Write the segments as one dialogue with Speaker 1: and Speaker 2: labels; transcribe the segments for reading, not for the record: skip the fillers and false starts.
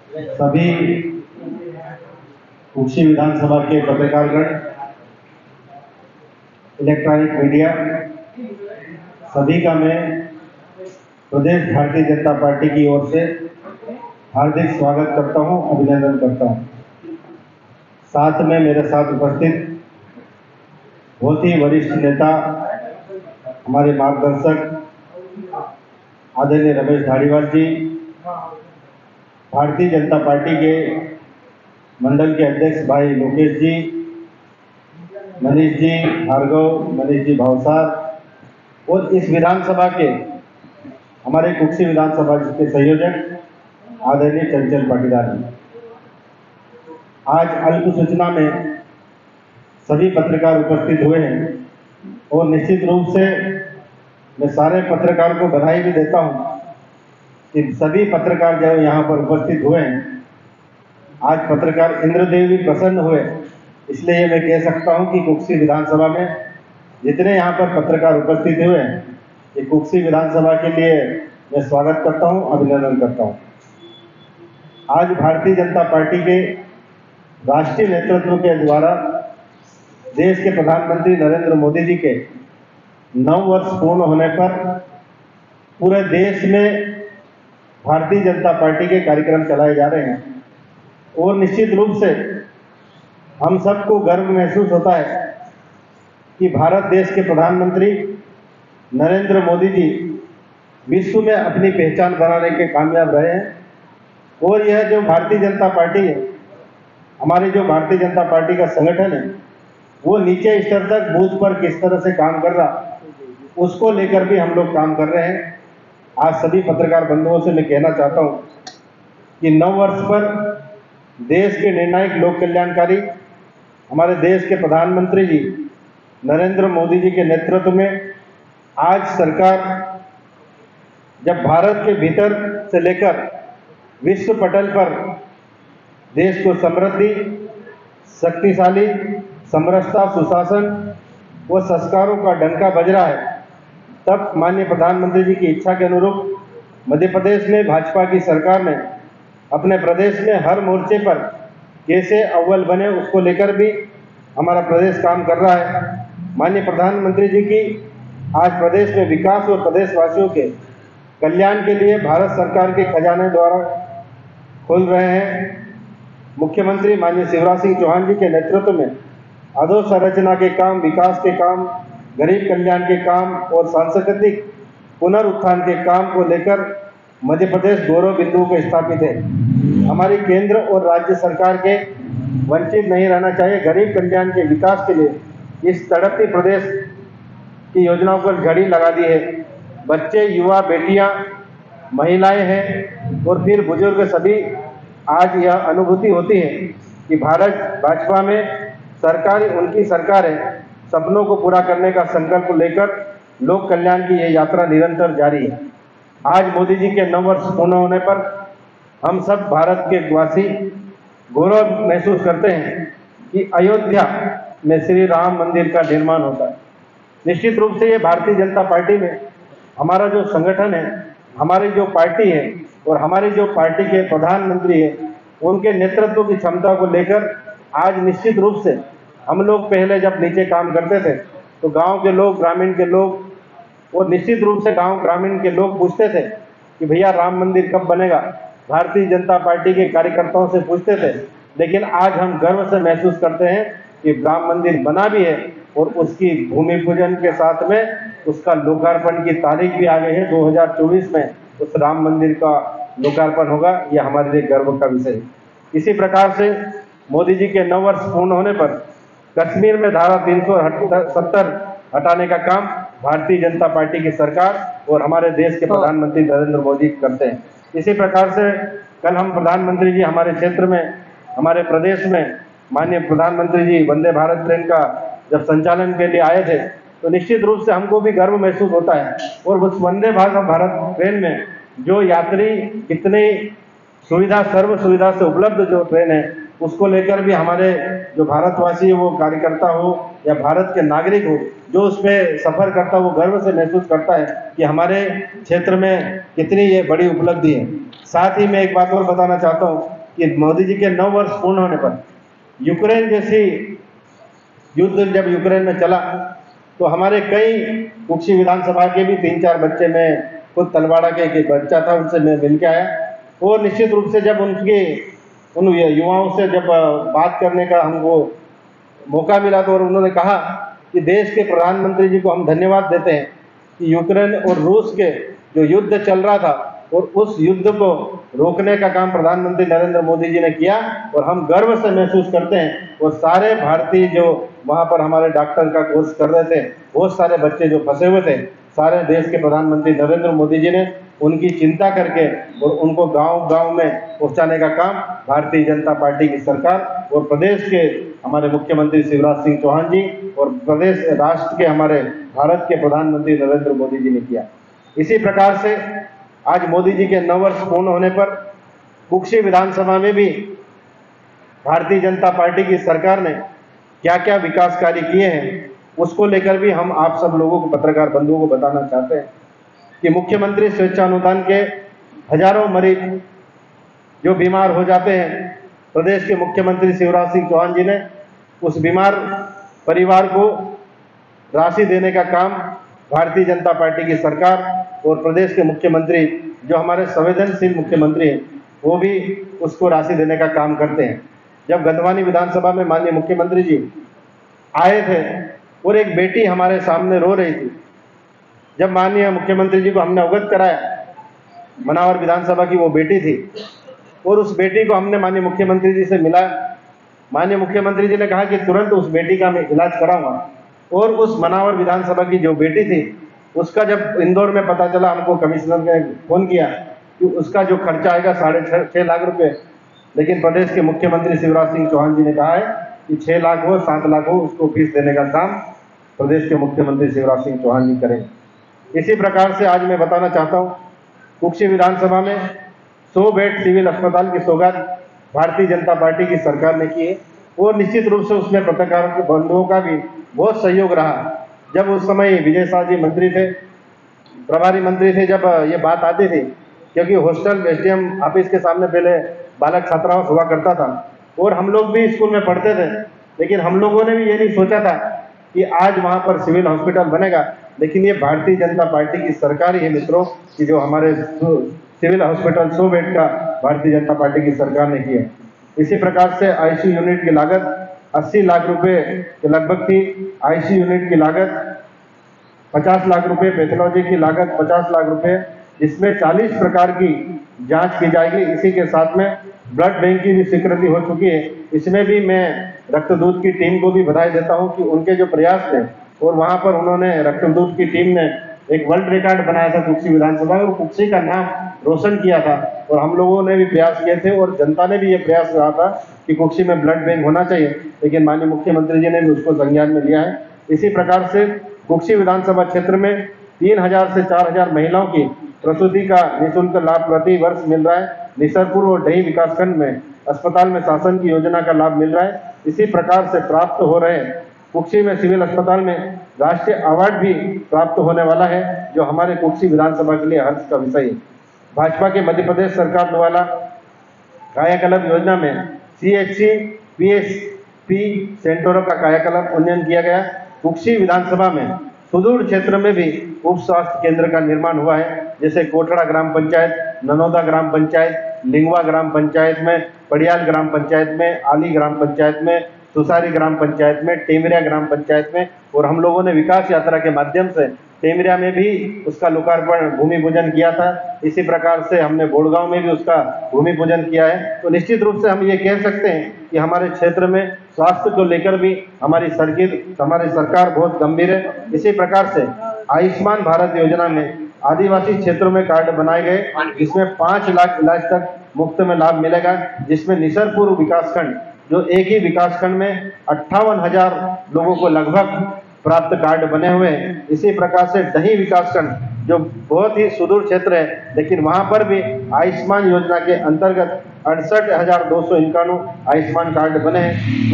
Speaker 1: सभी कुक्षी विधानसभा के पत्रकारगण, electronic media, सभी का मैं प्रदेश भारतीय जनता पार्टी की ओर से हार्दिक स्वागत करता हूं, अभिनंदन करता हूं। साथ में मेरे साथ उपस्थित बहुत ही वरिष्ठ नेता, हमारे मार्गदर्शक आदरणीय रमेश धारीवाल जी, भारतीय जनता पार्टी के मंडल के अध्यक्ष भाई लोकेश जी, मनीष जी भार्गव, मनीष जी भावसार, और इस विधानसभा के हमारे कुक्षी विधानसभा के संयोजक आदरणीय चंचल पाटीदार जी। आज अल्प सूचना में सभी पत्रकार उपस्थित हुए हैं और निश्चित रूप से मैं सारे पत्रकार को बधाई भी देता हूं कि सभी पत्रकार जो यहाँ पर उपस्थित हुए हैं, आज पत्रकार इंद्रदेव भी प्रसन्न हुए, इसलिए मैं कह सकता हूं कि कुक्षी विधानसभा में जितने यहाँ पर पत्रकार उपस्थित हुए हैं, ये कुक्षी विधानसभा के लिए मैं स्वागत करता हूं, अभिनंदन करता हूं। आज भारतीय जनता पार्टी के राष्ट्रीय नेतृत्व के द्वारा देश के प्रधानमंत्री नरेंद्र मोदी जी के 9 वर्ष पूर्ण होने पर पूरे देश में भारतीय जनता पार्टी के कार्यक्रम चलाए जा रहे हैं और निश्चित रूप से हम सबको गर्व महसूस होता है कि भारत देश के प्रधानमंत्री नरेंद्र मोदी जी विश्व में अपनी पहचान बनाने के कामयाब रहे हैं। और यह जो भारतीय जनता पार्टी है, हमारी जो भारतीय जनता पार्टी का संगठन है, वो नीचे स्तर तक बूथ पर किस तरह से काम कर रहा, उसको लेकर भी हम लोग काम कर रहे हैं। आज सभी पत्रकार बंधुओं से मैं कहना चाहता हूं कि 9 वर्ष पर देश के निर्णायक लोक कल्याणकारी हमारे देश के प्रधानमंत्री जी नरेंद्र मोदी जी के नेतृत्व में आज सरकार जब भारत के भीतर से लेकर विश्व पटल पर देश को समृद्धि, शक्तिशाली, समरसता, सुशासन व संस्कारों का डंका बज रहा है, तब माननीय प्रधानमंत्री जी की इच्छा के अनुरूप मध्य प्रदेश में भाजपा की सरकार ने अपने प्रदेश में हर मोर्चे पर कैसे अव्वल बने, उसको लेकर भी हमारा प्रदेश काम कर रहा है। माननीय प्रधानमंत्री जी की आज प्रदेश में विकास और प्रदेशवासियों के कल्याण के लिए भारत सरकार के खजाने द्वारा खोल रहे हैं। मुख्यमंत्री माननीय शिवराज सिंह चौहान जी के नेतृत्व में अधोसंरचना के काम, विकास के काम, गरीब कल्याण के काम और सांस्कृतिक पुनरुत्थान के काम को लेकर मध्य प्रदेश गौरव बिंदु पर स्थापित है। हमारी केंद्र और राज्य सरकार के वंचित नहीं रहना चाहिए। गरीब कल्याण के विकास के लिए इस तड़पती प्रदेश की योजनाओं पर घड़ी लगा दी है। बच्चे, युवा, बेटियां, महिलाएं हैं और फिर बुजुर्ग सभी आज यह अनुभूति होती है कि भारत भाजपा में सरकार उनकी सरकार है। सपनों को पूरा करने का संकल्प लेकर लोक कल्याण की यह यात्रा निरंतर जारी है। आज मोदी जी के 9 वर्ष पूर्ण होने पर हम सब भारत के वासी गौरव महसूस करते हैं कि अयोध्या में श्री राम मंदिर का निर्माण होता है। निश्चित रूप से ये भारतीय जनता पार्टी में हमारा जो संगठन है, हमारी जो पार्टी है और हमारी जो पार्टी के प्रधानमंत्री है, उनके नेतृत्व की क्षमता को लेकर आज निश्चित रूप से हम लोग पहले जब नीचे काम करते थे तो गांव के लोग, ग्रामीण के लोग और निश्चित रूप से गांव ग्रामीण के लोग पूछते थे कि भैया राम मंदिर कब बनेगा। भारतीय जनता पार्टी के कार्यकर्ताओं से पूछते थे, लेकिन आज हम गर्व से महसूस करते हैं कि राम मंदिर बना भी है और उसकी भूमि पूजन के साथ में उसका लोकार्पण की तारीख भी आ गई है। 2024 में उस राम मंदिर का लोकार्पण होगा। यह हमारे लिए गर्व का विषय है। इसी प्रकार से मोदी जी के 9 वर्ष पूर्ण होने पर कश्मीर में धारा 370 हटाने का काम भारतीय जनता पार्टी की सरकार और हमारे देश के प्रधानमंत्री नरेंद्र मोदी करते हैं। इसी प्रकार से कल हम प्रधानमंत्री जी हमारे क्षेत्र में, हमारे प्रदेश में माननीय प्रधानमंत्री जी वंदे भारत ट्रेन का जब संचालन के लिए आए थे तो निश्चित रूप से हमको भी गर्व महसूस होता है। और उस वंदे भारत ट्रेन में जो यात्री कितनी सुविधा, सर्व सुविधा से उपलब्ध जो ट्रेन है, उसको लेकर भी हमारे जो भारतवासी हो, कार्यकर्ता हो या भारत के नागरिक हो, जो उसमें सफर करता है वो गर्व से महसूस करता है कि हमारे क्षेत्र में कितनी ये बड़ी उपलब्धि है। साथ ही मैं एक बात और बताना चाहता हूँ कि मोदी जी के 9 वर्ष पूर्ण होने पर यूक्रेन जैसी युद्ध जब यूक्रेन में चला तो हमारे कई कुक्षी विधानसभा के भी 3-4 बच्चे, मैं खुद तलवाड़ा के एक बच्चा था, उनसे मैं मिल के आया। और निश्चित रूप से जब उन युवाओं से जब बात करने का हमको मौका मिला तो और उन्होंने कहा कि देश के प्रधानमंत्री जी को हम धन्यवाद देते हैं कि यूक्रेन और रूस के जो युद्ध चल रहा था और उस युद्ध को रोकने का काम प्रधानमंत्री नरेंद्र मोदी जी ने किया, और हम गर्व से महसूस करते हैं। और सारे भारतीय जो वहाँ पर हमारे डॉक्टर का कोर्स कर रहे थे, बहुत सारे बच्चे जो फंसे हुए थे, सारे देश के प्रधानमंत्री नरेंद्र मोदी जी ने उनकी चिंता करके और उनको गांव-गांव में पहुंचाने का काम भारतीय जनता पार्टी की सरकार और प्रदेश के हमारे मुख्यमंत्री शिवराज सिंह चौहान जी और प्रदेश राष्ट्र के हमारे भारत के प्रधानमंत्री नरेंद्र मोदी जी ने किया। इसी प्रकार से आज मोदी जी के 9 वर्ष पूर्ण होने पर कुक्षी विधानसभा में भी भारतीय जनता पार्टी की सरकार ने क्या क्या विकास कार्य किए हैं, उसको लेकर भी हम आप सब लोगों को, पत्रकार बंधुओं को बताना चाहते हैं कि मुख्यमंत्री स्वेच्छानुदान के हजारों मरीज जो बीमार हो जाते हैं, प्रदेश के मुख्यमंत्री शिवराज सिंह चौहान जी ने उस बीमार परिवार को राशि देने का काम भारतीय जनता पार्टी की सरकार और प्रदेश के मुख्यमंत्री जो हमारे संवेदनशील मुख्यमंत्री हैं, वो भी उसको राशि देने का काम करते हैं। जब गंधवानी विधानसभा में माननीय मुख्यमंत्री जी आए थे और एक बेटी हमारे सामने रो रही थी, जब माननीय मुख्यमंत्री जी को हमने अवगत कराया, मनावर विधानसभा की वो बेटी थी और उस बेटी को हमने माननीय मुख्यमंत्री जी से मिला। माननीय मुख्यमंत्री जी ने कहा कि तुरंत उस बेटी का मैं इलाज कराऊंगा। और उस मनावर विधानसभा की जो बेटी थी, उसका जब इंदौर में पता चला, हमको कमिश्नर ने फोन किया कि उसका जो खर्चा आएगा 6.5 लाख रुपए, लेकिन प्रदेश के मुख्यमंत्री शिवराज सिंह चौहान जी ने कहा है कि 6 लाख हो 7 लाख हो, उसको फीस देने का काम प्रदेश के मुख्यमंत्री शिवराज सिंह चौहान जी करेंगे। इसी प्रकार से आज मैं बताना चाहता हूँ, कुक्षी विधानसभा में 100 बेड सिविल अस्पताल की सौगात भारतीय जनता पार्टी की सरकार ने की है और निश्चित रूप से उसमें पत्रकारों के बंधुओं का भी बहुत सहयोग रहा। जब उस समय विजय शाह जी मंत्री थे, प्रभारी मंत्री थे, जब ये बात आती थी, क्योंकि हॉस्टल एसडीएम ऑफिस के सामने पहले बालक छात्रावास हुआ करता था और हम लोग भी स्कूल में पढ़ते थे, लेकिन हम लोगों ने भी ये नहीं सोचा था कि आज वहाँ पर सिविल हॉस्पिटल बनेगा। लेकिन ये भारतीय जनता पार्टी की सरकार ही है मित्रों, कि जो हमारे सिविल हॉस्पिटल 100 बेड का भारतीय जनता पार्टी की सरकार ने किया। इसी प्रकार से आईसीयू यूनिट की लागत 80 लाख रुपए के लगभग थी, आईसीयू यूनिट की लागत 50 लाख रुपए, पैथोलॉजी की लागत 50 लाख रुपए, जिसमें 40 प्रकार की जांच की जाएगी। इसी के साथ में ब्लड बैंक की भी स्वीकृति हो चुकी है। इसमें भी मैं रक्तदूत की टीम को भी बधाई देता हूं कि उनके जो प्रयास थे और वहां पर उन्होंने रक्तदूत की टीम ने एक वर्ल्ड रिकॉर्ड बनाया था कुक्षी विधानसभा में, और कुक्षी का नाम रोशन किया था और हम लोगों ने भी प्रयास किए थे और जनता ने भी ये प्रयास कहा था कि कुक्षी में ब्लड बैंक होना चाहिए, लेकिन माननीय मुख्यमंत्री जी ने भी उसको संज्ञान में लिया है। इसी प्रकार से कुक्षी विधानसभा क्षेत्र में 3000 से 4000 महिलाओं की प्रसूति का निःशुल्क लाभ प्रति वर्ष मिल रहा है। निसरपुर और डही विकासखंड में अस्पताल में शासन की योजना का लाभ मिल रहा है। इसी प्रकार से प्राप्त हो रहे कुक्षी में सिविल अस्पताल में राष्ट्रीय अवार्ड भी प्राप्त होने वाला है, जो हमारे कुक्षी विधानसभा के लिए हर्ष का विषय है। भाजपा के मध्य प्रदेश सरकार द्वारा कायाकल्प योजना में CHC PSP सेंटरों का कायाकल्प उन्नयन किया गया। कुक्षी विधानसभा में सुदूर क्षेत्र में भी उप स्वास्थ्य केंद्र का निर्माण हुआ है, जैसे कोटड़ा ग्राम पंचायत, ननौदा ग्राम पंचायत, लिंगवा ग्राम पंचायत में, पड़ियाल ग्राम पंचायत में, आली ग्राम पंचायत में, सुसारी ग्राम पंचायत में, टेमरिया ग्राम पंचायत में, और हम लोगों ने विकास यात्रा के माध्यम से टेमरिया में भी उसका लोकार्पण भूमि पूजन किया था। इसी प्रकार से हमने बोड़गांव में भी उसका भूमि पूजन किया है। तो निश्चित रूप से हम ये कह सकते हैं कि हमारे क्षेत्र में स्वास्थ्य को लेकर भी हमारी सरकार बहुत गंभीर है। इसी प्रकार से आयुष्मान भारत योजना में आदिवासी क्षेत्रों में कार्ड बनाए गए, जिसमें 5 लाख इलाज तक मुफ्त में लाभ मिलेगा, जिसमें निसरपुर विकासखंड, जो एक ही विकासखंड में 58,000 लोगों को लगभग प्राप्त कार्ड बने हुए हैं। इसी प्रकार से डही विकासखंड, जो बहुत ही सुदूर क्षेत्र है, लेकिन वहां पर भी आयुष्मान योजना के अंतर्गत 68,291 आयुष्मान कार्ड बने हैं।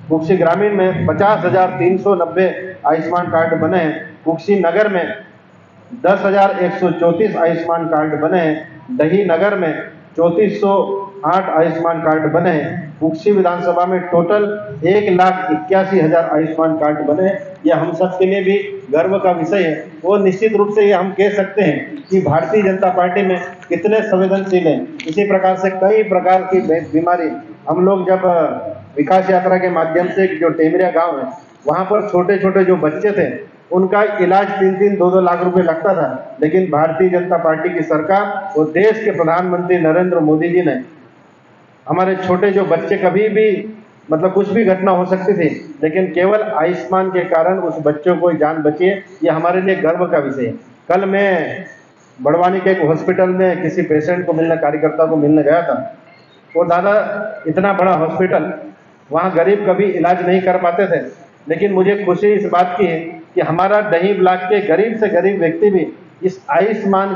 Speaker 1: कुक्षी ग्रामीण में 50,390 आयुष्मान कार्ड बने हैं। कुक्षी नगर में 10,134 आयुष्मान कार्ड बने हैं। दही नगर में 3408 आयुष्मान कार्ड बने हैं। कुक्षी विधानसभा में टोटल 1,81,000 आयुष्मान कार्ड बने। यह हम सब के लिए भी गर्व का विषय है और निश्चित रूप से ये हम कह सकते हैं कि भारतीय जनता पार्टी में कितने संवेदनशील हैं। इसी प्रकार से कई प्रकार की बीमारी हम लोग जब विकास यात्रा के माध्यम से जो टेमरिया गांव है वहां पर छोटे छोटे जो बच्चे थे उनका इलाज 3-3, 2-2 लाख रुपए लगता था, लेकिन भारतीय जनता पार्टी की सरकार और देश के प्रधानमंत्री नरेंद्र मोदी जी ने हमारे छोटे जो बच्चे कभी भी मतलब कुछ भी घटना हो सकती थी, लेकिन केवल आयुष्मान के कारण उस बच्चों को जान बची है। ये हमारे लिए गर्व का विषय है। कल मैं बड़वानी के एक हॉस्पिटल में किसी पेशेंट को मिलने, कार्यकर्ता को मिलने गया था और दादा इतना बड़ा हॉस्पिटल, वहाँ गरीब कभी इलाज नहीं कर पाते थे, लेकिन मुझे खुशी इस बात की है कि हमारा दही ब्लॉक के गरीब से गरीब व्यक्ति भी इस आयुष्मान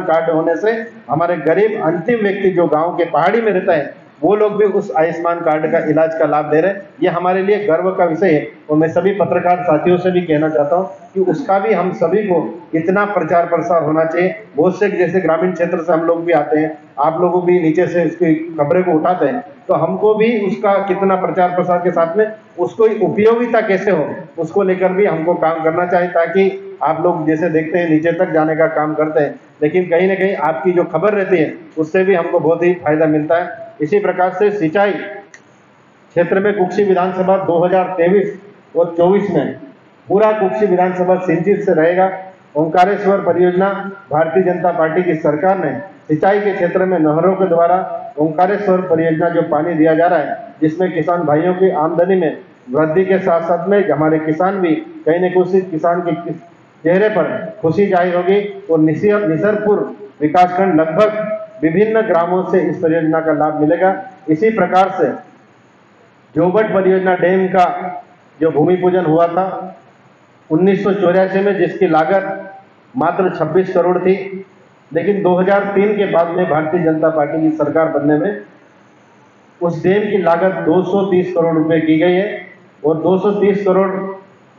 Speaker 1: कार्ड होने से हमारे गरीब अंतिम व्यक्ति जो गांव के पहाड़ी में रहता है वो लोग भी उस आयुष्मान कार्ड का इलाज का लाभ ले रहे हैं। ये हमारे लिए गर्व का विषय है और मैं सभी पत्रकार साथियों से भी कहना चाहता हूँ कि उसका भी हम सभी को इतना प्रचार प्रसार होना चाहिए। बहुत से जैसे ग्रामीण क्षेत्र से हम लोग भी आते हैं, आप लोगों भी नीचे से उसकी खबरें को उठाते हैं, तो हमको भी उसका कितना प्रचार प्रसार के साथ में उसको उपयोगिता कैसे हो उसको लेकर भी हमको काम करना चाहिए, ताकि आप लोग जैसे देखते हैं नीचे तक जाने का काम करते हैं, लेकिन कहीं ना कहीं आपकी जो खबर रहती है उससे भी हमको बहुत ही फायदा मिलता है। इसी प्रकार से सिंचाई क्षेत्र में कुक्षी विधानसभा 2023 और 24 में पूरा कुक्षी विधानसभा सिंचित से रहेगा। ओंकारेश्वर परियोजना भारतीय जनता पार्टी की सरकार ने सिंचाई के क्षेत्र में नहरों के द्वारा ओंकारेश्वर परियोजना जो पानी दिया जा रहा है, जिसमें किसान भाइयों की आमदनी में वृद्धि के साथ साथ में हमारे किसान भी कहीं न कहीं किसान के चेहरे पर खुशी जाहिर होगी और निसरपुर विकासखंड लगभग विभिन्न ग्रामों से इस परियोजना का लाभ मिलेगा। इसी प्रकार से जोबट परियोजना डैम का जो भूमि पूजन हुआ था 1984 में, जिसकी लागत मात्र 26 करोड़ थी, लेकिन 2003 के बाद में भारतीय जनता पार्टी की सरकार बनने में उस डैम की लागत 230 करोड़ रुपए की गई है और 230 करोड़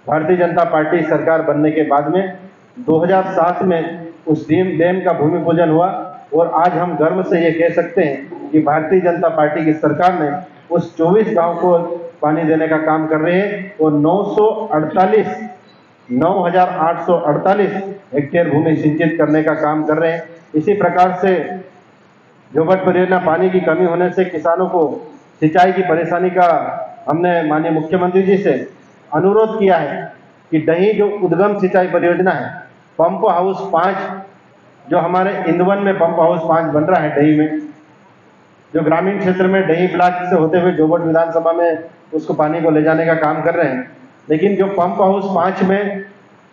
Speaker 1: भारतीय जनता पार्टी सरकार बनने के बाद में 2007 में उस डैम का भूमि पूजन हुआ और आज हम गर्व से ये कह सकते हैं कि भारतीय जनता पार्टी की सरकार ने उस 24 गांव को पानी देने का काम कर रही है और 9,848 हेक्टेयर भूमि सिंचित करने का काम कर रहे हैं। इसी प्रकार से जोबट परियोजना पानी की कमी होने से किसानों को सिंचाई की परेशानी का हमने माननीय मुख्यमंत्री जी से अनुरोध किया है कि डही जो उद्गम सिंचाई परियोजना है, पंप हाउस 5 जो हमारे इंदवन में पंप हाउस 5 बन रहा है डही में, जो ग्रामीण क्षेत्र में डही ब्लॉक से होते हुए जोबट विधानसभा में उसको पानी को ले जाने का काम कर रहे हैं, लेकिन जो पंप हाउस 5 में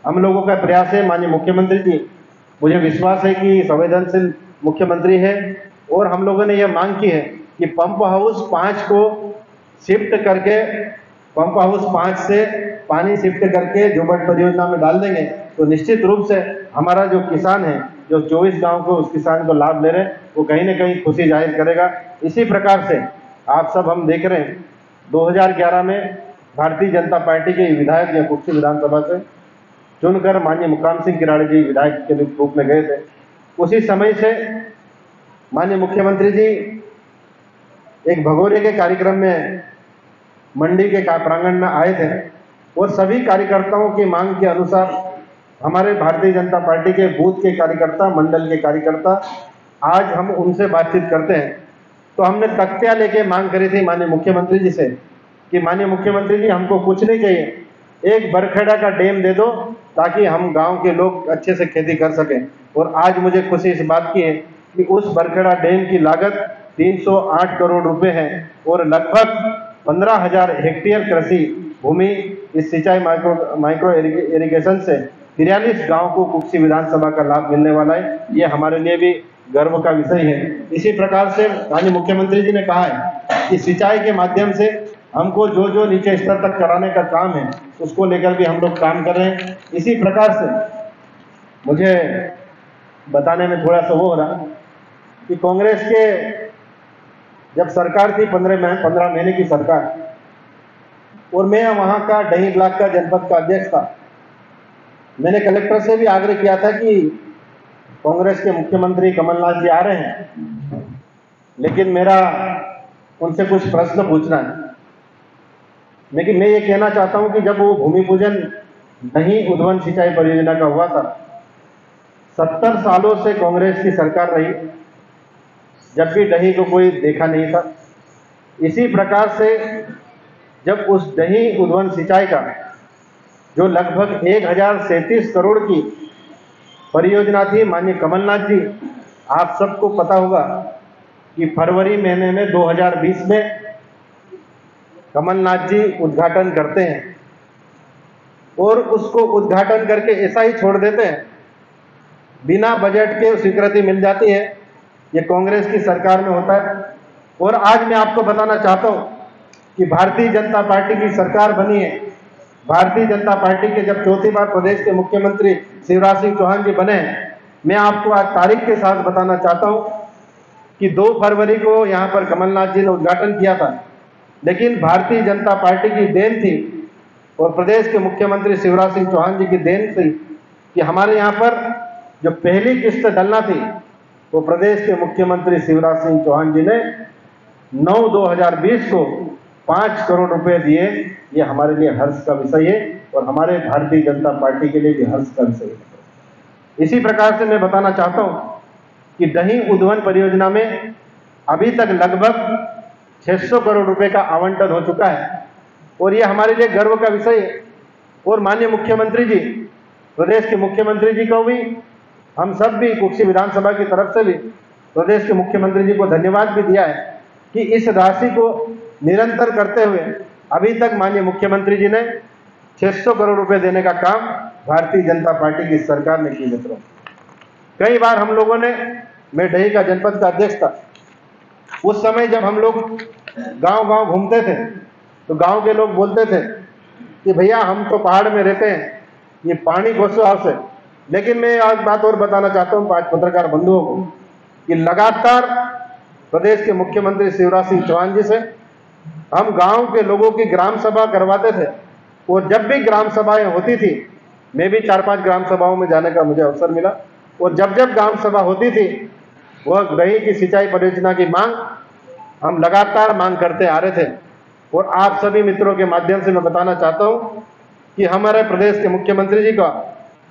Speaker 1: हम लोगों का प्रयास है, माननीय मुख्यमंत्री जी मुझे विश्वास है कि संवेदनशील मुख्यमंत्री है और हम लोगों ने यह मांग की है कि पंप हाउस 5 को शिफ्ट करके पंप हाउस 5 से पानी शिफ्ट करके जोबट परियोजना में डाल देंगे तो निश्चित रूप से हमारा जो किसान है, जो 24 गांव को उस किसान को लाभ ले रहे हैं, वो कहीं ना कहीं खुशी जाहिर करेगा। इसी प्रकार से आप सब हम देख रहे हैं 2011 में भारतीय जनता पार्टी के विधायक जो कुक्षी विधानसभा से चुनकर माननीय मुकाम सिंह किराड़ी जी विधायक के रूप में गए थे। उसी समय से माननीय मुख्यमंत्री जी एक भगोरे के कार्यक्रम में मंडी के प्रांगण में आए थे और सभी कार्यकर्ताओं की मांग के अनुसार हमारे भारतीय जनता पार्टी के बूथ के कार्यकर्ता, मंडल के कार्यकर्ता, आज हम उनसे बातचीत करते हैं तो हमने तख्तियां लेके मांग करी थी माननीय मुख्यमंत्री जी से कि माननीय मुख्यमंत्री जी हमको कुछ नहीं चाहिए, एक बरखेड़ा का डैम दे दो ताकि हम गांव के लोग अच्छे से खेती कर सकें। और आज मुझे खुशी इस बात की है कि उस बरखेड़ा डैम की लागत 308 करोड़ रुपए है और लगभग 15,000 हेक्टेयर कृषि भूमि इस सिंचाई माइक्रो इरिगेशन से 43 गांव को कुक्षी विधानसभा का लाभ मिलने वाला है। ये हमारे लिए भी गर्व का विषय है। इसी प्रकार से माननीय मुख्यमंत्री जी ने कहा है कि सिंचाई के माध्यम से हमको जो जो नीचे स्तर तक कराने का काम है उसको लेकर भी हम लोग काम कर रहे हैं। इसी प्रकार से मुझे बताने में थोड़ा सा वो हो रहा कि कांग्रेस के जब सरकार थी 15 महीने की सरकार और मैं वहाँ का डही ब्लॉक का जनपद का अध्यक्ष था, मैंने कलेक्टर से भी आग्रह किया था कि कांग्रेस के मुख्यमंत्री कमलनाथ जी आ रहे हैं लेकिन मेरा उनसे कुछ प्रश्न पूछना है। लेकिन मैं ये कहना चाहता हूं कि जब वो भूमि पूजन दही उद्वन सिंचाई परियोजना का हुआ था, 70 सालों से कांग्रेस की सरकार रही, जब भी दही को कोई देखा नहीं था। इसी प्रकार से जब उस दही उद्वन सिंचाई का जो लगभग 1037 करोड़ की परियोजना थी, माननीय कमलनाथ जी, आप सबको पता होगा कि फरवरी महीने में 2020 में कमलनाथ जी उद्घाटन करते हैं और उसको उद्घाटन करके ऐसा ही छोड़ देते हैं, बिना बजट के स्वीकृति मिल जाती है। ये कांग्रेस की सरकार में होता है। और आज मैं आपको बताना चाहता हूं कि भारतीय जनता पार्टी की सरकार बनी है। भारतीय जनता पार्टी के जब चौथी बार प्रदेश के मुख्यमंत्री शिवराज सिंह चौहान जी बने हैं, मैं आपको आज तारीख के साथ बताना चाहता हूं कि 2 फरवरी को यहां पर कमलनाथ जी ने उद्घाटन किया था। लेकिन भारतीय जनता पार्टी की देन थी और प्रदेश के मुख्यमंत्री शिवराज सिंह चौहान जी की देन थी कि हमारे यहाँ पर जो पहली किस्त डलना थी वो प्रदेश के मुख्यमंत्री शिवराज सिंह चौहान जी ने 9/2020 को 5 करोड़ रुपए दिए। ये हमारे लिए हर्ष का विषय है और हमारे भारतीय जनता पार्टी के लिए भी हर्ष का विषय है। इसी प्रकार से मैं बताना चाहता हूँ कि दही उद्वन परियोजना में अभी तक लगभग 600 करोड़ रुपए का आवंटन हो चुका है और ये हमारे लिए गर्व का विषय है। और माननीय मुख्यमंत्री जी, प्रदेश के मुख्यमंत्री जी को भी, हम सब भी कुक्षी विधानसभा की तरफ से भी प्रदेश के मुख्यमंत्री जी को धन्यवाद भी दिया है कि इस राशि को निरंतर करते हुए अभी तक माननीय मुख्यमंत्री जी ने 600 करोड़ रुपए देने का काम भारतीय जनता पार्टी की सरकार ने किया। मित्रों, कई बार हम लोगों ने, मैं दही का जनपद का अध्यक्ष था, उस समय जब हम लोग गांव-गांव घूमते थे तो गांव के लोग बोलते थे कि भैया हम तो पहाड़ में रहते हैं, ये पानी घोसो आपसे। लेकिन मैं आज बात और बताना चाहता हूं पांच पत्रकार बंधुओं को कि लगातार प्रदेश के मुख्यमंत्री शिवराज सिंह चौहान जी से हम गांव के लोगों की ग्राम सभा करवाते थे और जब भी ग्राम सभाएं होती थी, मैं भी 4-5 ग्राम सभाओं में जाने का मुझे अवसर मिला और जब जब ग्राम सभा होती थी वह दही की सिंचाई परियोजना की मांग हम लगातार मांग करते आ रहे थे। और आप सभी मित्रों के माध्यम से मैं बताना चाहता हूं कि हमारे प्रदेश के मुख्यमंत्री जी का,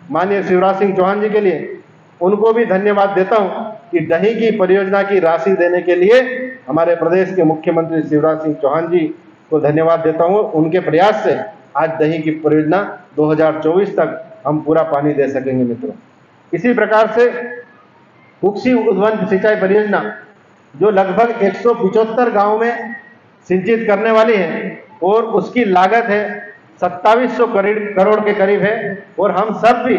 Speaker 1: माननीय शिवराज सिंह चौहान जी के लिए उनको भी धन्यवाद देता हूं कि दही की परियोजना की राशि देने के लिए हमारे प्रदेश के मुख्यमंत्री शिवराज सिंह चौहान जी को धन्यवाद देता हूं। उनके प्रयास से आज दही की परियोजना 2024 तक हम पूरा पानी दे सकेंगे। मित्रों, इसी प्रकार से कुक्षी उद्वन सिंचाई परियोजना जो लगभग 175 गांव में सिंचित करने वाली है और उसकी लागत है 2700 करोड़ के करीब है। और हम सब भी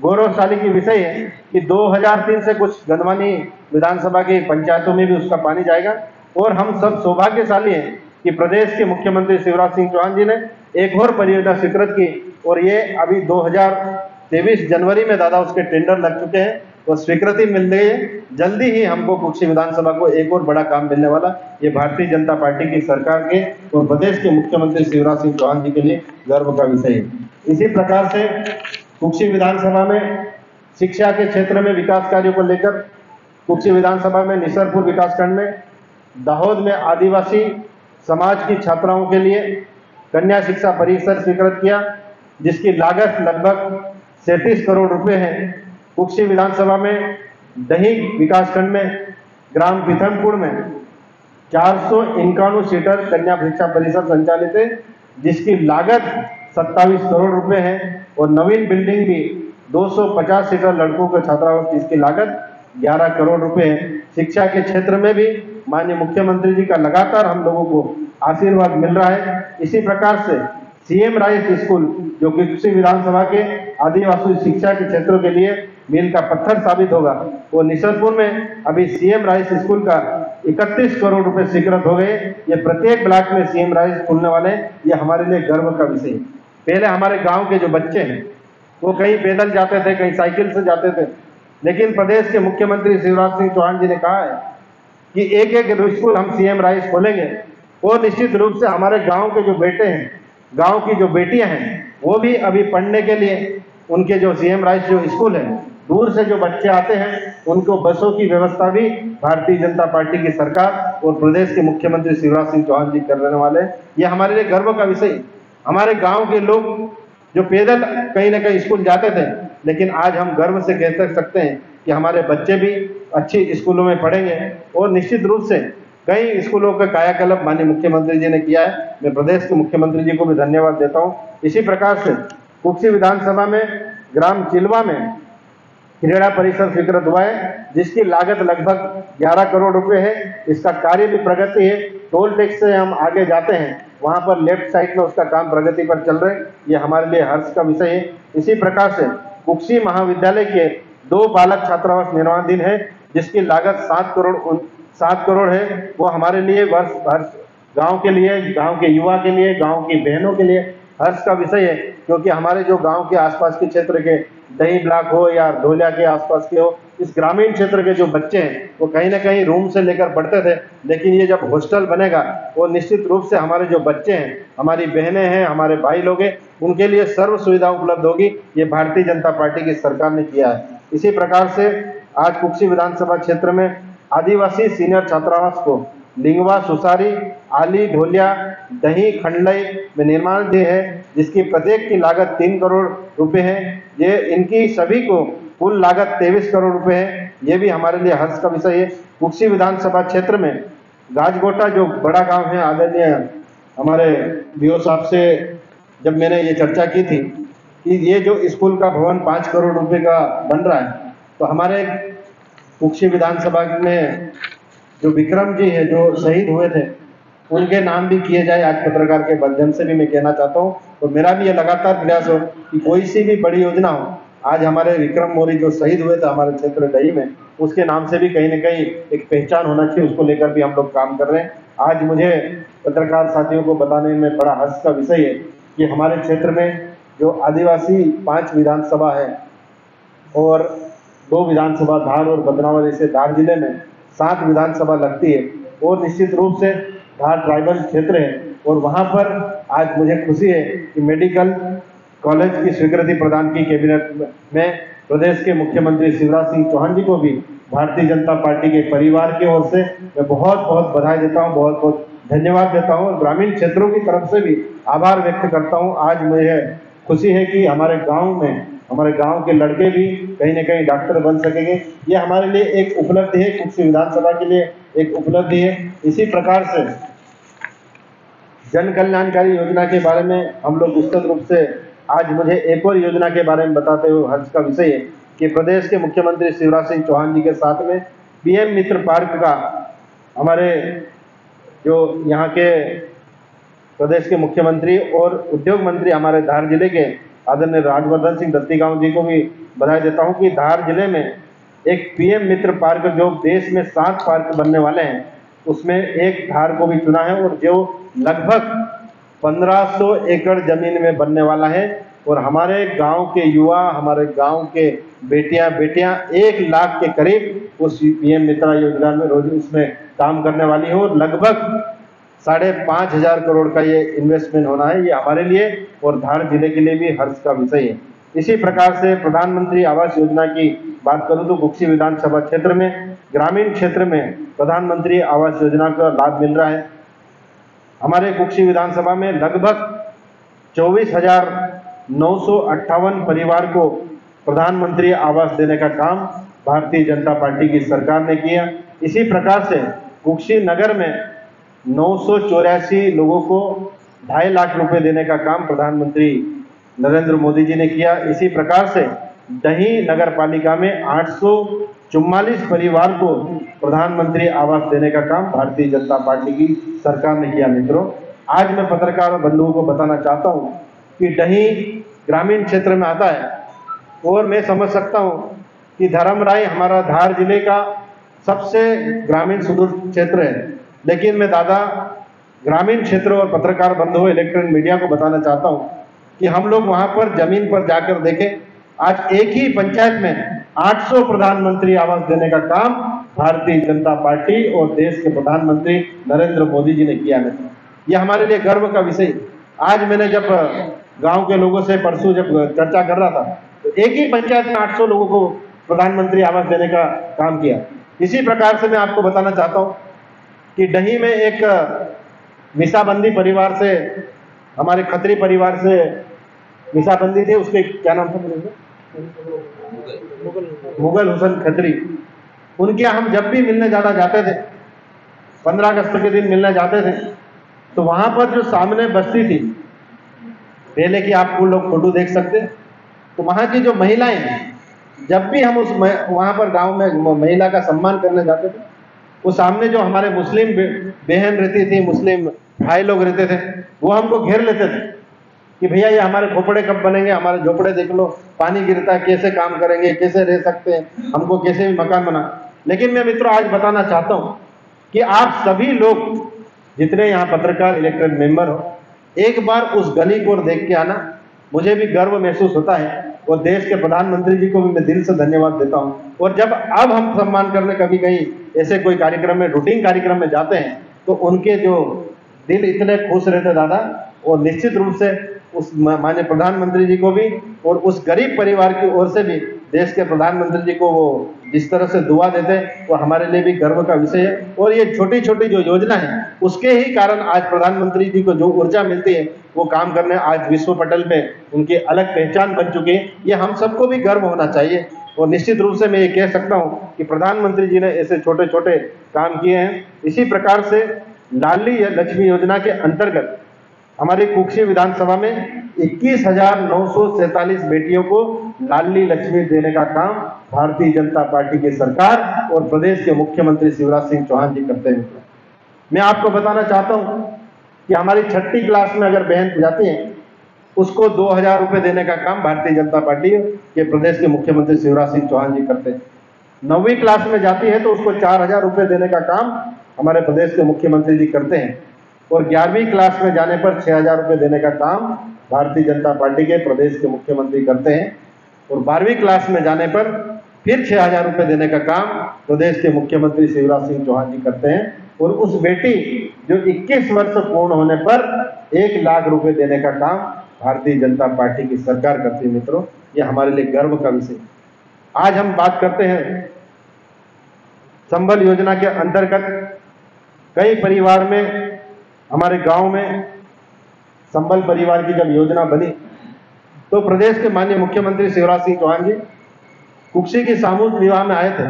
Speaker 1: गौरवशाली की विषय है कि 2003 से कुछ गंधवानी विधानसभा की पंचायतों में भी उसका पानी जाएगा। और हम सब सौभाग्यशाली हैं कि प्रदेश के मुख्यमंत्री शिवराज सिंह चौहान जी ने एक और परियोजना स्वीकृत की और ये अभी 2023 जनवरी में दादा उसके टेंडर लग चुके हैं और स्वीकृति मिल गई है। जल्दी ही हमको कुक्षी विधानसभा को एक और बड़ा काम मिलने वाला। ये भारतीय जनता पार्टी की सरकार के और प्रदेश के मुख्यमंत्री शिवराज सिंह चौहान जी के लिए गर्व का विषय है। इसी प्रकार से कुक्षी विधानसभा में शिक्षा के क्षेत्र में विकास कार्यों को लेकर कुक्षी विधानसभा में निसरपुर विकासखंड में, दाहोद में आदिवासी समाज की छात्राओं के लिए कन्या शिक्षा परिसर स्वीकृत किया, जिसकी लागत लगभग 37 करोड़ रुपए है। कुक्षी विधानसभा में दही विकासखंड में ग्राम पीथमपुर में 451 सीटर कन्या शिक्षा परिसर संचालित है, जिसकी लागत 27 करोड़ रुपए है। और नवीन बिल्डिंग भी 250 सीटर लड़कों के छात्रावास, जिसकी लागत 11 करोड़ रुपए है। शिक्षा के क्षेत्र में भी माननीय मुख्यमंत्री जी का लगातार हम लोगों को आशीर्वाद मिल रहा है। इसी प्रकार से सीएम राइस स्कूल जो कि कुक्षी विधानसभा के आदिवासी शिक्षा के क्षेत्रों के लिए मील का पत्थर साबित होगा, वो निसरपुर में अभी सीएम राइस स्कूल का 31 करोड़ रुपए स्वीकृत हो गए। ये प्रत्येक ब्लॉक में सीएम राइस खुलने वाले, ये हमारे लिए गर्व का विषय है। पहले हमारे गांव के जो बच्चे हैं वो कहीं पैदल जाते थे, कहीं साइकिल से जाते थे, लेकिन प्रदेश के मुख्यमंत्री शिवराज सिंह चौहान जी ने कहा है कि एक एक स्कूल हम सीएम राइस खोलेंगे और निश्चित रूप से हमारे गांव के जो बेटे हैं, गांव की जो बेटियां हैं, वो भी अभी पढ़ने के लिए उनके जो सीएम राइस जो स्कूल है दूर से जो बच्चे आते हैं उनको बसों की व्यवस्था भी भारतीय जनता पार्टी की सरकार और प्रदेश के मुख्यमंत्री शिवराज सिंह चौहान जी करने वाले हैं। ये हमारे लिए गर्व का विषय है। हमारे गांव के लोग जो पैदल कहीं ना कहीं स्कूल जाते थे, लेकिन आज हम गर्व से कह सकते हैं कि हमारे बच्चे भी अच्छी स्कूलों में पढ़ेंगे और निश्चित रूप से कई स्कूलों का कायाकल्प माननीय मुख्यमंत्री जी ने किया है। मैं प्रदेश के मुख्यमंत्री जी को भी धन्यवाद देता हूँ। इसी प्रकार से कुक्षी विधानसभा में ग्राम चिलवा में क्रीड़ा परिसर स्वीकृत हुआ है, जिसकी लागत लगभग 11 करोड़ रुपए है। इसका कार्य भी प्रगति है। टोल टैक्स से हम आगे जाते हैं, वहां पर लेफ्ट साइड में उसका काम प्रगति पर चल रहे हैं। ये हमारे लिए हर्ष का विषय है। इसी प्रकार से कुक्षी महाविद्यालय के 2 बालक छात्रावास निर्माणाधीन है, जिसकी लागत 7 करोड़ है। वो हमारे लिए वर्ष गांव के लिए, गांव के युवा के लिए, गांव की बहनों के लिए हर्ष का विषय है, क्योंकि हमारे जो गांव के आसपास के क्षेत्र के दही ब्लॉक हो या धोलिया के आसपास के हो, इस ग्रामीण क्षेत्र के जो बच्चे हैं वो कहीं ना कहीं रूम से लेकर पढ़ते थे, लेकिन ये जब हॉस्टल बनेगा वो निश्चित रूप से हमारे जो बच्चे हैं, हमारी बहनें हैं, हमारे भाई लोग हैं, उनके लिए सर्व सुविधा उपलब्ध होगी। ये भारतीय जनता पार्टी की सरकार ने किया है। इसी प्रकार से आज कुक्षी विधानसभा क्षेत्र में आदिवासी सीनियर छात्रावास को लिंगवा, सुसारी, आली, ढोलिया, दही, खंडलई में निर्माण दिए है, जिसकी प्रत्येक की लागत 3 करोड़ रुपए है। ये इनकी सभी को कुल लागत 23 करोड़ रुपए है। ये भी हमारे लिए हर्ष का विषय है। कुक्षी विधानसभा क्षेत्र में गाजगोटा जो बड़ा गांव है, आदरणीय हमारे बीओ साहब से जब मैंने ये चर्चा की थी कि ये जो स्कूल का भवन 5 करोड़ रुपए का बन रहा है, तो हमारे कुक्षी विधानसभा में जो विक्रम जी है जो शहीद हुए थे, उनके नाम भी किए जाए। आज पत्रकार के माध्यम से भी मैं कहना चाहता हूँ, तो मेरा भी ये लगातार प्रयास हो कि कोई सी भी बड़ी योजना हो, आज हमारे विक्रम मोरी जो शहीद हुए थे हमारे क्षेत्र डही में, उसके नाम से भी कहीं ना कहीं एक पहचान होना चाहिए, उसको लेकर भी हम लोग काम कर रहे हैं। आज मुझे पत्रकार साथियों को बताने में बड़ा हर्ष का विषय है कि हमारे क्षेत्र में जो आदिवासी 5 विधानसभा है और 2 विधानसभा धार और बदनावर, जैसे धार जिले में 7 विधानसभा लगती है और निश्चित रूप से धार ट्राइबल क्षेत्र है, और वहां पर आज मुझे खुशी है कि मेडिकल कॉलेज की स्वीकृति प्रदान की कैबिनेट में। प्रदेश के मुख्यमंत्री शिवराज सिंह चौहान जी को भी भारतीय जनता पार्टी के परिवार की ओर से मैं बहुत बहुत बधाई देता हूं, बहुत बहुत धन्यवाद देता हूं, और ग्रामीण क्षेत्रों की तरफ से भी आभार व्यक्त करता हूं। आज मुझे खुशी है कि हमारे गाँव में हमारे गांव के लड़के भी कहीं ना कहीं डॉक्टर बन सकेंगे। ये हमारे लिए एक उपलब्धि है, कुक्षी विधानसभा के लिए एक उपलब्धि है। इसी प्रकार से जन कल्याणकारी योजना के बारे में हम लोग विस्तृत रूप से आज मुझे एक और योजना के बारे में बताते हुए हर्ष का विषय है कि प्रदेश के मुख्यमंत्री शिवराज सिंह चौहान जी के साथ में पीएम मित्र पार्क का हमारे जो यहाँ के प्रदेश के मुख्यमंत्री और उद्योग मंत्री हमारे धार जिले के आदरणीय राजवर्धन सिंह दत्तीगांव जी को भी बधाई देता हूं कि धार जिले में एक पीएम मित्र पार्क, जो देश में 7 पार्क बनने वाले हैं, उसमें एक धार को भी चुना है, और जो लगभग 1500 एकड़ जमीन में बनने वाला है। और हमारे गांव के युवा, हमारे गांव के बेटियां 1 लाख के करीब उस पीएम मित्र योजना में रोज उसमें काम करने वाली है, और लगभग 5,500 करोड़ का ये इन्वेस्टमेंट होना है। ये हमारे लिए और धार जिले के लिए भी हर्ष का विषय है। इसी प्रकार से प्रधानमंत्री आवास योजना की बात करूं तो कुक्षी विधानसभा क्षेत्र में ग्रामीण क्षेत्र में प्रधानमंत्री आवास योजना का लाभ मिल रहा है। हमारे कुक्षी विधानसभा में लगभग 24,958 परिवार को प्रधानमंत्री आवास देने का काम भारतीय जनता पार्टी की सरकार ने किया। इसी प्रकार से कुक्षी नगर में 984 लोगों को 2.5 लाख रुपए देने का काम प्रधानमंत्री नरेंद्र मोदी जी ने किया। इसी प्रकार से दही नगर पालिका में 844 परिवार को प्रधानमंत्री आवास देने का काम भारतीय जनता पार्टी की सरकार ने किया। मित्रों, आज मैं पत्रकार और बंधुओं को बताना चाहता हूं कि दही ग्रामीण क्षेत्र में आता है, और मैं समझ सकता हूं कि धर्मराय हमारा धार जिले का सबसे ग्रामीण सुदूर क्षेत्र है, लेकिन मैं दादा ग्रामीण क्षेत्र और पत्रकार बंधुओं, इलेक्ट्रॉनिक मीडिया को बताना चाहता हूं कि हम लोग वहां पर जमीन पर जाकर देखें, आज एक ही पंचायत में 800 प्रधानमंत्री आवास देने का काम भारतीय जनता पार्टी और देश के प्रधानमंत्री नरेंद्र मोदी जी ने किया है। यह हमारे लिए गर्व का विषय। आज मैंने जब गांव के लोगों से परसों जब चर्चा कर रहा था, तो एक ही पंचायत में 800 लोगों को प्रधानमंत्री आवास देने का काम किया। इसी प्रकार से मैं आपको बताना चाहता हूँ कि डही में एक मिसाबंदी परिवार से, हमारे खत्री परिवार से मिसाबंदी थे, उसके क्या नाम था मुझे, मुगल हुसैन खत्री। उनके यहाँ हम जब भी मिलने ज़्यादा जाते थे, 15 अगस्त के दिन मिलने जाते थे, तो वहाँ पर जो सामने बस्ती थी, पहले की आप लोग फोटो देख सकते, तो वहाँ की जो महिलाएं, जब भी हम वहाँ पर गांव में महिला का सम्मान करने जाते थे, वो सामने जो हमारे मुस्लिम बहन रहती थी, मुस्लिम भाई लोग रहते थे, वो हमको घेर लेते थे कि भैया ये हमारे खोपड़े कब बनेंगे, हमारे झोपड़े देख लो, पानी गिरता है, कैसे काम करेंगे, कैसे रह सकते हैं, हमको कैसे भी मकान बना। लेकिन मैं मित्रों आज बताना चाहता हूँ कि आप सभी लोग जितने यहाँ पत्रकार, इलेक्टेड मेंबर हो, एक बार उस गली को देख के आना, मुझे भी गर्व महसूस होता है और देश के प्रधानमंत्री जी को भी मैं दिल से धन्यवाद देता हूँ। और जब अब हम सम्मान करने कभी कहीं ऐसे कोई कार्यक्रम में, रूटीन कार्यक्रम में जाते हैं, तो उनके जो दिल इतने खुश रहते दादा, और निश्चित रूप से उस माननीय प्रधानमंत्री जी को भी और उस गरीब परिवार की ओर से भी देश के प्रधानमंत्री जी को वो जिस तरह से दुआ देते हैं, वो हमारे लिए भी गर्व का विषय है। और ये छोटी छोटी जो योजना है, उसके ही कारण आज प्रधानमंत्री जी को जो ऊर्जा मिलती है, वो काम करने आज विश्व पटल पे उनकी अलग पहचान बन चुकी है। ये हम सबको भी गर्व होना चाहिए। और निश्चित रूप से मैं ये कह सकता हूँ कि प्रधानमंत्री जी ने ऐसे छोटे छोटे काम किए हैं। इसी प्रकार से लाडली लक्ष्मी योजना के अंतर्गत हमारी कुक्षी विधानसभा में 21,947 बेटियों को लाडली लक्ष्मी देने का काम भारतीय जनता पार्टी की सरकार और प्रदेश के मुख्यमंत्री शिवराज सिंह चौहान जी करते हैं। मैं आपको बताना चाहता हूं कि हमारी 6ठी क्लास में अगर बहन जाती है, उसको 2,000 रुपये देने का काम भारतीय जनता पार्टी के प्रदेश के मुख्यमंत्री शिवराज सिंह चौहान जी करते हैं। 9वीं क्लास में जाती है तो उसको 4,000 रुपये देने का काम हमारे प्रदेश के मुख्यमंत्री जी करते हैं। और 11वीं क्लास में जाने पर 6,000 रुपये देने का काम भारतीय जनता पार्टी के प्रदेश के मुख्यमंत्री करते हैं। और 12वीं क्लास में जाने पर फिर 6,000 रुपये देने का काम प्रदेश के मुख्यमंत्री शिवराज सिंह चौहान जी करते हैं। और उस बेटी जो 21 वर्ष पूर्ण होने पर 1 लाख रुपए देने का काम भारतीय जनता पार्टी की सरकार करती है। मित्रों, ये हमारे लिए गर्व का विषय। आज हम बात करते हैं संबल योजना के अंतर्गत कई परिवार में, हमारे गांव में संबल परिवार की जब योजना बनी तो प्रदेश के माननीय मुख्यमंत्री शिवराज सिंह चौहान जी कुक्षी की सामूहिक विवाह में आए थे।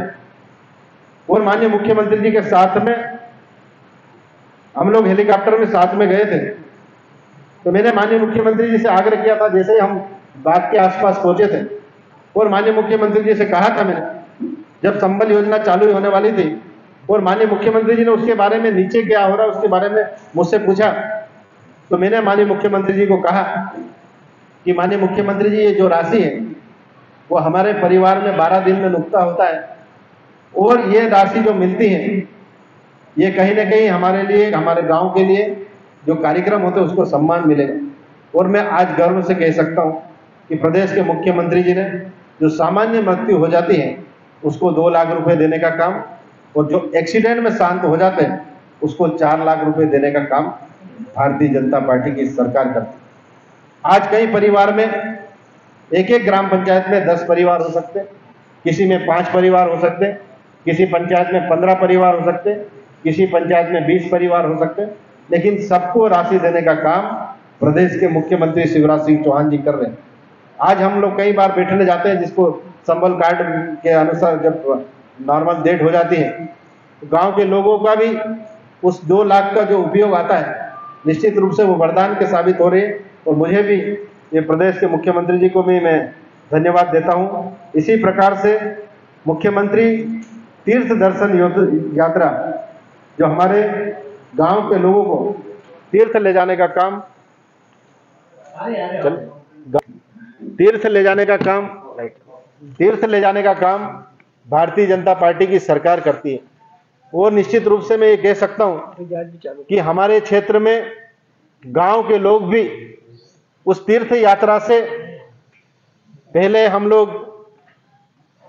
Speaker 1: और माननीय मुख्यमंत्री जी के साथ में हम लोग हेलीकॉप्टर में साथ में गए थे। तो मैंने माननीय मुख्यमंत्री जी से आग्रह किया था, जैसे ही हम बाग के आसपास पहुंचे थे, और माननीय मुख्यमंत्री जी से कहा था मैंने, जब संबल योजना चालू होने वाली थी और माननीय मुख्यमंत्री जी ने उसके बारे में नीचे क्या हो रहा है उसके बारे में मुझसे पूछा, तो मैंने माननीय मुख्यमंत्री जी को कहा कि माननीय मुख्यमंत्री जी, ये जो राशि है वो हमारे परिवार में 12 दिन में नुकता होता है, और ये राशि जो मिलती है ये कहीं ना कहीं हमारे लिए, हमारे गांव के लिए जो कार्यक्रम होते हैं उसको सम्मान मिलेगा। और मैं आज गर्व से कह सकता हूं कि प्रदेश के मुख्यमंत्री जी ने जो सामान्य मृत्यु हो जाती है उसको 2 लाख रुपए देने का काम, और जो एक्सीडेंट में शांत हो जाते हैं उसको 4 लाख रुपए देने का काम भारतीय जनता पार्टी की सरकार करती है। आज कई परिवार में, एक ग्राम पंचायत में 10 परिवार हो सकते, किसी में 5 परिवार हो सकते, किसी पंचायत में 15 परिवार हो सकते, किसी पंचायत में 20 परिवार हो सकते, लेकिन सबको राशि देने का काम प्रदेश के मुख्यमंत्री शिवराज सिंह चौहान जी कर रहे हैं। आज हम लोग कई बार बैठने जाते हैं, जिसको संबल कार्ड के अनुसार जब नॉर्मल डेट हो जाती है तो गांव के लोगों का भी उस 2 लाख का जो उपयोग आता है, निश्चित रूप से वो वरदान के साबित हो रही है। और मुझे भी, ये प्रदेश के मुख्यमंत्री जी को भी मैं धन्यवाद देता हूँ। इसी प्रकार से मुख्यमंत्री तीर्थ दर्शन यात्रा, जो हमारे गांव के लोगों को तीर्थ ले जाने का काम, तीर्थ ले जाने का काम भारतीय जनता पार्टी की सरकार करती है। और निश्चित रूप से मैं ये कह सकता हूं कि हमारे क्षेत्र में गांव के लोग भी उस तीर्थ यात्रा से, पहले हम लोग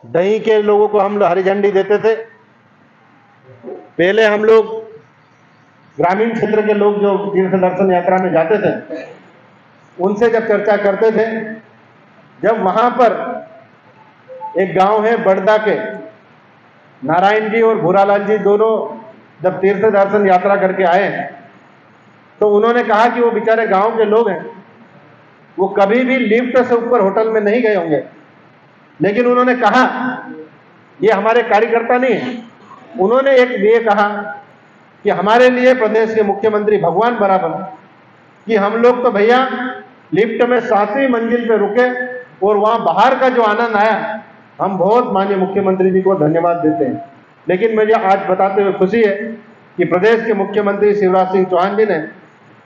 Speaker 1: दही के लोगों को हम हरी झंडी देते थे, पहले हम लोग ग्रामीण क्षेत्र के लोग जो तीर्थ दर्शन यात्रा में जाते थे उनसे जब चर्चा करते थे, जब वहां पर एक गांव है बड़दा के, नारायण जी और भूरालाल जी दोनों जब तीर्थ दर्शन यात्रा करके आए तो उन्होंने कहा कि वो बेचारे गांव के लोग हैं, वो कभी भी लिफ्ट से ऊपर होटल में नहीं गए होंगे, लेकिन उन्होंने कहा ये हमारे कार्यकर्ता नहीं है, उन्होंने एक ये कहा कि हमारे लिए प्रदेश के मुख्यमंत्री भगवान बराबर, कि हम लोग तो भैया लिफ्ट में 7वीं मंजिल पे रुके और वहां बाहर का जो आनंद आया, हम बहुत माननीय मुख्यमंत्री जी को धन्यवाद देते हैं। लेकिन मुझे आज बताते हुए खुशी है कि प्रदेश के मुख्यमंत्री शिवराज सिंह चौहान जी ने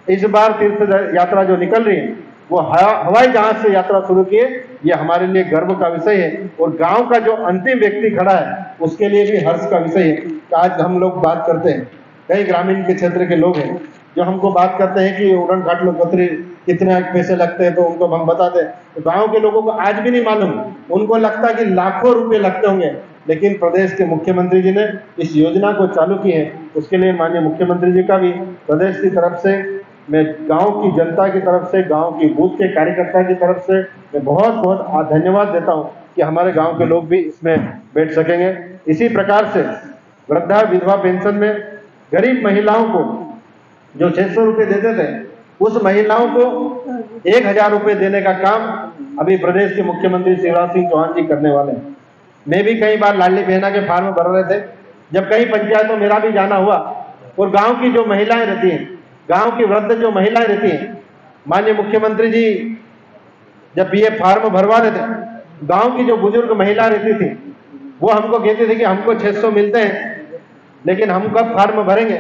Speaker 1: इस बार तीर्थ यात्रा जो निकल रही है वो हवाई जहाज से यात्रा शुरू की है। ये हमारे लिए गर्व का विषय है और गांव का जो अंतिम व्यक्ति खड़ा है उसके लिए भी हर्ष का विषय है कि आज हम लोग बात करते हैं। कई ग्रामीण के क्षेत्र के लोग हैं जो हमको बात करते हैं कि उड़न घाट लोकपत्री कितने पैसे लगते हैं, तो उनको हम बताते हैं, तो गांव के लोगों को आज भी नहीं मालूम, उनको लगता है कि लाखों रुपए लगते होंगे। लेकिन प्रदेश के मुख्यमंत्री जी ने इस योजना को चालू की है, उसके लिए माननीय मुख्यमंत्री जी का भी प्रदेश की तरफ से, मैं गांव की जनता की तरफ से, गांव की बूथ के कार्यकर्ता की तरफ से मैं बहुत बहुत धन्यवाद देता हूं कि हमारे गांव के लोग भी इसमें बैठ सकेंगे। इसी प्रकार से वृद्धा विधवा पेंशन में गरीब महिलाओं को जो 600 रुपये देते थे, उस महिलाओं को 1000 रुपये देने का काम अभी प्रदेश के मुख्यमंत्री शिवराज सिंह चौहान जी करने वाले हैं। मैं भी कई बार लाडली बहना के फार्म भर रहे थे, जब कई पंचायतों मेरा भी जाना हुआ और गांव की जो महिलाएं रहती हैं, गांव की वृद्ध जो महिलाएं रहती हैं, माननीय मुख्यमंत्री जी जब ये फार्म भरवा रहे थे, गांव की जो बुजुर्ग महिला रहती थी वो हमको कहती थी कि हमको 600 मिलते हैं लेकिन हम कब फार्म भरेंगे।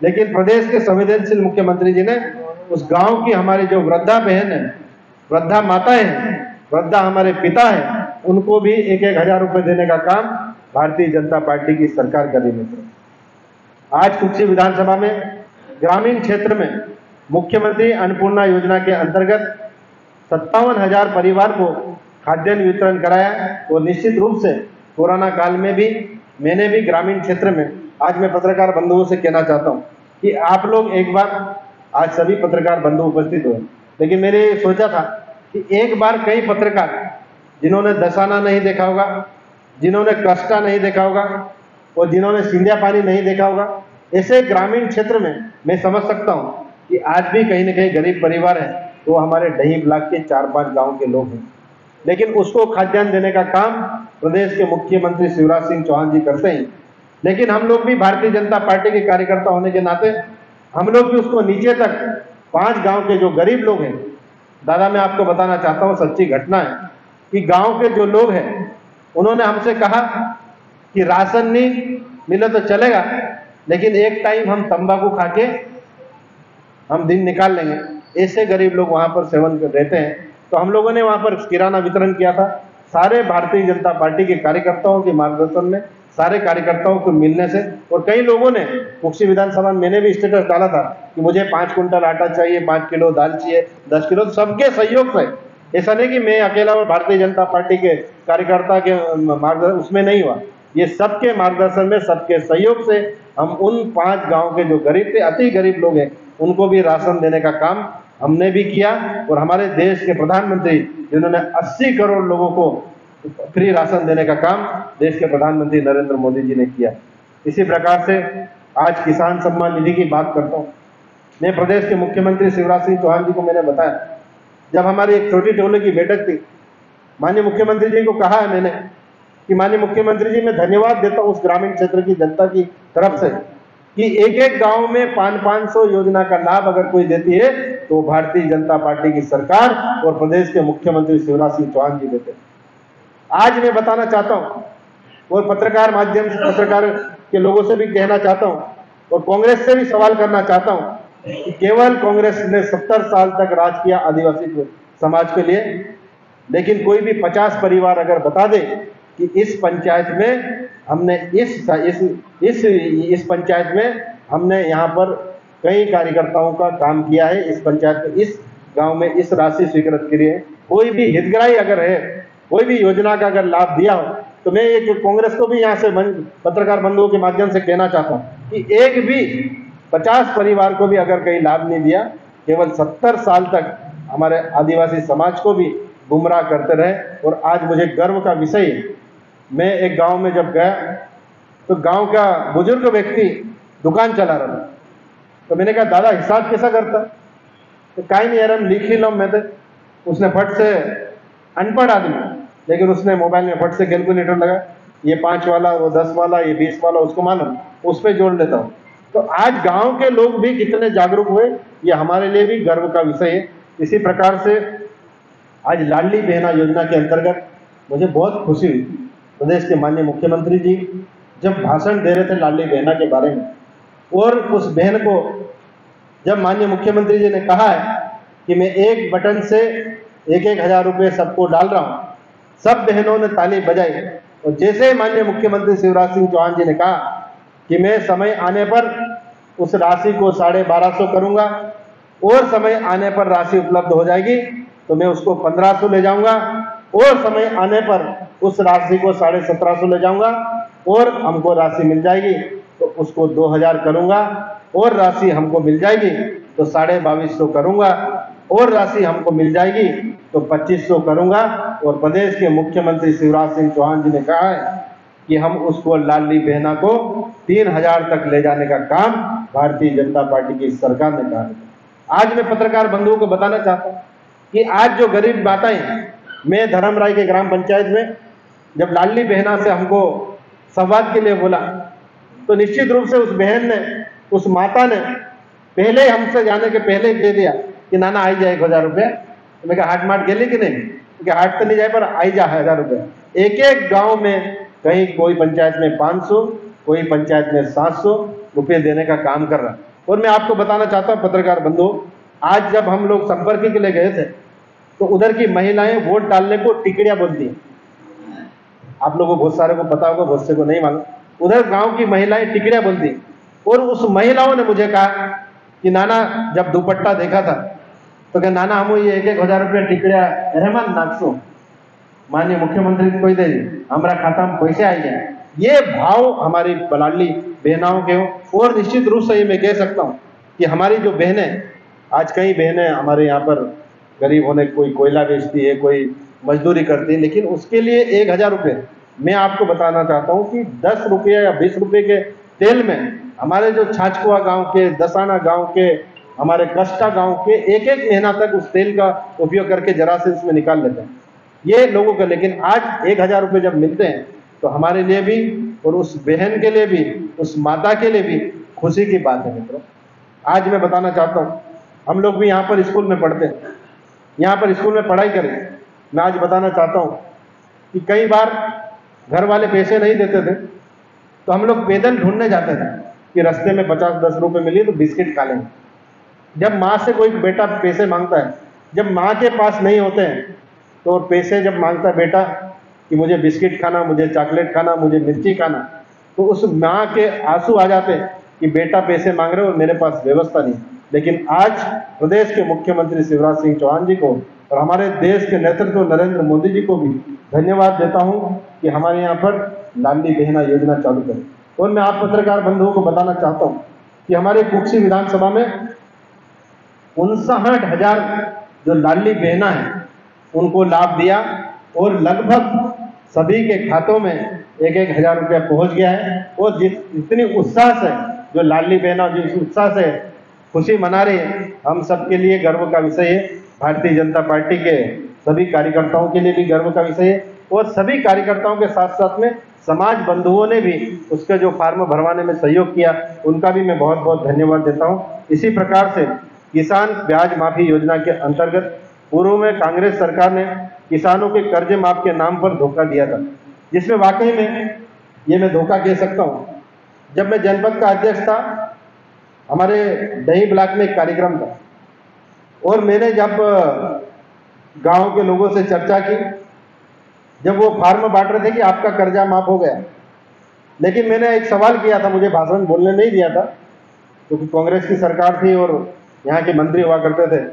Speaker 1: लेकिन प्रदेश के संवेदनशील मुख्यमंत्री जी ने उस गांव की हमारी जो वृद्धा बहन है, वृद्धा माताएं हैं, वृद्धा हमारे पिता हैं, उनको भी 1,000 रुपये देने का काम भारतीय जनता पार्टी की सरकार कर रही है। आज कुक्षी विधानसभा में ग्रामीण क्षेत्र में मुख्यमंत्री अन्नपूर्णा योजना के अंतर्गत 57,000 परिवार को खाद्यान्न वितरण कराया और निश्चित रूप से कोरोना काल में भी मैंने भी ग्रामीण क्षेत्र में, आज मैं पत्रकार बंधुओं से कहना चाहता हूं कि आप लोग एक बार, आज सभी पत्रकार बंधु उपस्थित हुए, लेकिन मैंने सोचा था कि एक बार कई पत्रकार जिन्होंने दशाना नहीं देखा होगा, जिन्होंने कष्टा नहीं देखा होगा और जिन्होंने सिंधिया पानी नहीं देखा होगा, ऐसे ग्रामीण क्षेत्र में मैं समझ सकता हूं कि आज भी कहीं न कहीं गरीब परिवार है, तो हमारे ढही ब्लॉक के 4-5 गांव के लोग हैं, लेकिन उसको खाद्यान्न देने का काम प्रदेश के मुख्यमंत्री शिवराज सिंह चौहान जी करते हैं। लेकिन हम लोग भी भारतीय जनता पार्टी के कार्यकर्ता होने के नाते हम लोग भी उसको नीचे तक 5 गांव के जो गरीब लोग हैं, दादा मैं आपको बताना चाहता हूँ, सच्ची घटना है कि गांव के जो लोग हैं उन्होंने हमसे कहा कि राशन नहीं मिले तो चलेगा, लेकिन एक टाइम हम तंबाकू खा के हम दिन निकाल लेंगे। ऐसे गरीब लोग वहां पर सेवन रहते हैं। तो हम लोगों ने वहां पर किराना वितरण किया था, सारे भारतीय जनता पार्टी के कार्यकर्ताओं के मार्गदर्शन में, सारे कार्यकर्ताओं को मिलने से, और कई लोगों ने कुक्षी विधानसभा में, मैंने भी स्टेटस डाला था कि मुझे 5 कुंटल आटा चाहिए, 5 किलो दाल चाहिए, 10 किलो, सबके सहयोग से। ऐसा नहीं कि मैं अकेला और भारतीय जनता पार्टी के कार्यकर्ता के मार्गदर्शन उसमें नहीं हुआ, ये सबके मार्गदर्शन में, सबके सहयोग से हम उन 5 गांव के जो गरीब थे, अति गरीब लोग हैं, उनको भी राशन देने का काम हमने भी किया। और हमारे देश के प्रधानमंत्री जिन्होंने 80 करोड़ लोगों को फ्री राशन देने का काम देश के प्रधानमंत्री नरेंद्र मोदी जी ने किया। इसी प्रकार से आज किसान सम्मान निधि की बात करता हूँ। मैं प्रदेश के मुख्यमंत्री शिवराज सिंह चौहान जी को मैंने बताया, जब हमारी एक छोटी टोले की बैठक थी, माननीय मुख्यमंत्री जी को कहा है मैंने कि माननीय मुख्यमंत्री जी मैं धन्यवाद देता हूँ उस ग्रामीण क्षेत्र की जनता की तरफ से कि एक गांव में 500 योजना का लाभ अगर कोई देती है तो भारतीय जनता पार्टी की सरकार और प्रदेश के मुख्यमंत्री शिवराज सिंह चौहान जी देते हैं। आज मैं बताना चाहता हूं और पत्रकार माध्यम से, पत्रकार के लोगों से भी कहना चाहता हूं और कांग्रेस से भी सवाल करना चाहता हूं कि केवल कांग्रेस ने 70 साल तक राज किया आदिवासी समाज के लिए, लेकिन कोई भी 50 परिवार अगर बता दे कि इस पंचायत में हमने इस पंचायत में हमने यहाँ पर कई कार्यकर्ताओं का काम किया है, इस पंचायत में, इस गांव में इस राशि स्वीकृत की है, कोई भी हितग्राही अगर है, कोई भी योजना का अगर लाभ दिया हो, तो मैं एक कांग्रेस को भी यहाँ से पत्रकार बंधुओं के माध्यम से कहना चाहता हूँ कि एक भी 50 परिवार को भी अगर कहीं लाभ नहीं दिया, केवल 70 साल तक हमारे आदिवासी समाज को भी गुमराह करते रहे। और आज मुझे गर्व का विषय है मैं एक गांव में जब गया तो गांव का बुजुर्ग व्यक्ति दुकान चला रहा था। तो मैंने कहा दादा हिसाब कैसा करता? तो काई नहीं यार हम लिख ही लो मैं तो। उसने फट से, अनपढ़ आदमी, लेकिन उसने मोबाइल में फट से कैलकुलेटर लगा, ये 5 वाला, वो 10 वाला, ये 20 वाला, उसको मालूम, उस पर जोड़ लेता हूँ। तो आज गांव के लोग भी कितने जागरूक हुए, ये हमारे लिए भी गर्व का विषय है। इसी प्रकार से आज लाडली बहना योजना के अंतर्गत मुझे बहुत खुशी हुई। प्रदेश के माननीय मुख्यमंत्री जी जब भाषण दे रहे थे लाडली बहना के बारे में, और उस बहन को जब माननीय मुख्यमंत्री जी ने कहा है कि मैं एक बटन से 1,000 रुपये सबको डाल रहा हूँ, सब बहनों ने ताली बजाई। और जैसे माननीय मुख्यमंत्री शिवराज सिंह चौहान जी ने कहा कि मैं समय आने पर उस राशि को 1250 करूंगा, और समय आने पर राशि उपलब्ध हो जाएगी तो मैं उसको 1500 ले जाऊंगा, और समय आने पर उस राशि को 1750 ले जाऊंगा, और हमको राशि मिल जाएगी तो उसको 2000 करूंगा, और राशि हमको मिल जाएगी तो 2250 करूंगा, और राशि हमको मिल जाएगी तो 2500 करूंगा। और प्रदेश के मुख्यमंत्री शिवराज सिंह चौहान जी ने कहा है कि हम उसको लाडली बहना को 3000 तक ले जाने का काम भारतीय जनता पार्टी की सरकार ने कहा है। आज मैं पत्रकार बंधुओं को बताना चाहता हूँ कि आज जो गरीब माताएं, मैं धर्मराय के ग्राम पंचायत में जब लाडली बहना से हमको संवाद के लिए बोला तो निश्चित रूप से उस बहन ने, उस माता ने पहले हमसे जाने के पहले दे दिया कि नाना आई जाए 1000 रुपये। तो मैं कहा हाट माट गेली कि नहीं? क्योंकि हाट तो नहीं जाए पर आई जा 1000 रुपये। एक एक गांव में कहीं कोई पंचायत में 500, कोई पंचायत में 700 रुपये देने का काम कर रहा। और मैं आपको बताना चाहता हूँ पत्रकार बंधुओं, आज जब हम लोग संपर्क के लिए गए थे तो उधर की महिलाएं वोट डालने को टिकड़ियां बोलती हैं। आप लोगों को बहुत सारे को पता होगा, बहुत से को नहीं मालूम। उधर गांव की महिलाएं टिकड़ियां बोलती हैं। और उस महिलाओं ने मुझे कहा कि नाना जब दुपट्टा देखा था तो क्या नाना हम ये 1,000 रुपये टिकड़िया रहमान नाखसो माननीय मुख्यमंत्री को कोई दे दी, हमारा खाता में पैसे आई जाए। ये भाव हमारी लाडली बहनाओं के हो। और निश्चित रूप से ये मैं कह सकता हूँ कि हमारी जो बहनें, आज कई बहनें हमारे यहाँ पर गरीब होने, कोई कोयला बेचती है, कोई मजदूरी करती है, लेकिन उसके लिए 1,000 रुपये मैं आपको बताना चाहता हूँ कि 10 रुपये या 20 रुपये के तेल में हमारे जो छाछकुआ गांव के, दसाना गांव के, हमारे कष्टा गांव के एक एक महीना तक उस तेल का उपयोग करके जरा से इसमें निकाल लेते हैं ये लोगों को। लेकिन आज 1,000 रुपये जब मिलते हैं तो हमारे लिए भी, और उस बहन के लिए भी, उस माता के लिए भी खुशी की बात है। मित्रों, आज मैं बताना चाहता हूँ, हम लोग भी यहाँ पर स्कूल में पढ़ते हैं, यहाँ पर स्कूल में पढ़ाई करें। मैं आज बताना चाहता हूँ कि कई बार घर वाले पैसे नहीं देते थे तो हम लोग पैदल ढूंढने जाते थे कि रास्ते में 50-10 रुपये मिले तो बिस्किट खा लेंगे। जब माँ से कोई बेटा पैसे मांगता है, जब माँ के पास नहीं होते हैं तो पैसे जब मांगता है बेटा कि मुझे बिस्किट खाना, मुझे चॉकलेट खाना, मुझे मिर्ची खाना, तो उस माँ के आंसू आ जाते हैं कि बेटा पैसे मांग रहे हो और मेरे पास व्यवस्था नहीं। लेकिन आज प्रदेश के मुख्यमंत्री शिवराज सिंह चौहान जी को और हमारे देश के नेतृत्व नरेंद्र मोदी जी को भी धन्यवाद देता हूं कि हमारे यहाँ पर लाडली बहना योजना चालू करें। और मैं आप पत्रकार बंधुओं को बताना चाहता हूं कि हमारे कुक्षी विधानसभा में 59,000 जो लाडली बहना है उनको लाभ दिया और लगभग सभी के खातों में 1,000 रुपया पहुंच गया है। और जितनी उत्साह से जो लाडली बहना जिस उत्साह से खुशी मना रही है, हम सबके लिए गर्व का विषय है। भारतीय जनता पार्टी के सभी कार्यकर्ताओं के लिए भी गर्व का विषय है। और सभी कार्यकर्ताओं के साथ साथ में समाज बंधुओं ने भी उसके जो फार्म भरवाने में सहयोग किया, उनका भी मैं बहुत बहुत धन्यवाद देता हूं। इसी प्रकार से किसान ब्याज माफी योजना के अंतर्गत पूर्व में कांग्रेस सरकार ने किसानों के कर्ज माफ के नाम पर धोखा दिया था, जिसमें वाकई में ये मैं धोखा कह सकता हूँ। जब मैं जनपद का अध्यक्ष था, हमारे दही ब्लॉक में एक कार्यक्रम था और मैंने जब गांव के लोगों से चर्चा की, जब वो फार्म बांट रहे थे कि आपका कर्जा माफ हो गया, लेकिन मैंने एक सवाल किया था, मुझे भाषण बोलने नहीं दिया था क्योंकि कांग्रेस की सरकार थी और यहाँ के मंत्री हुआ करते थे।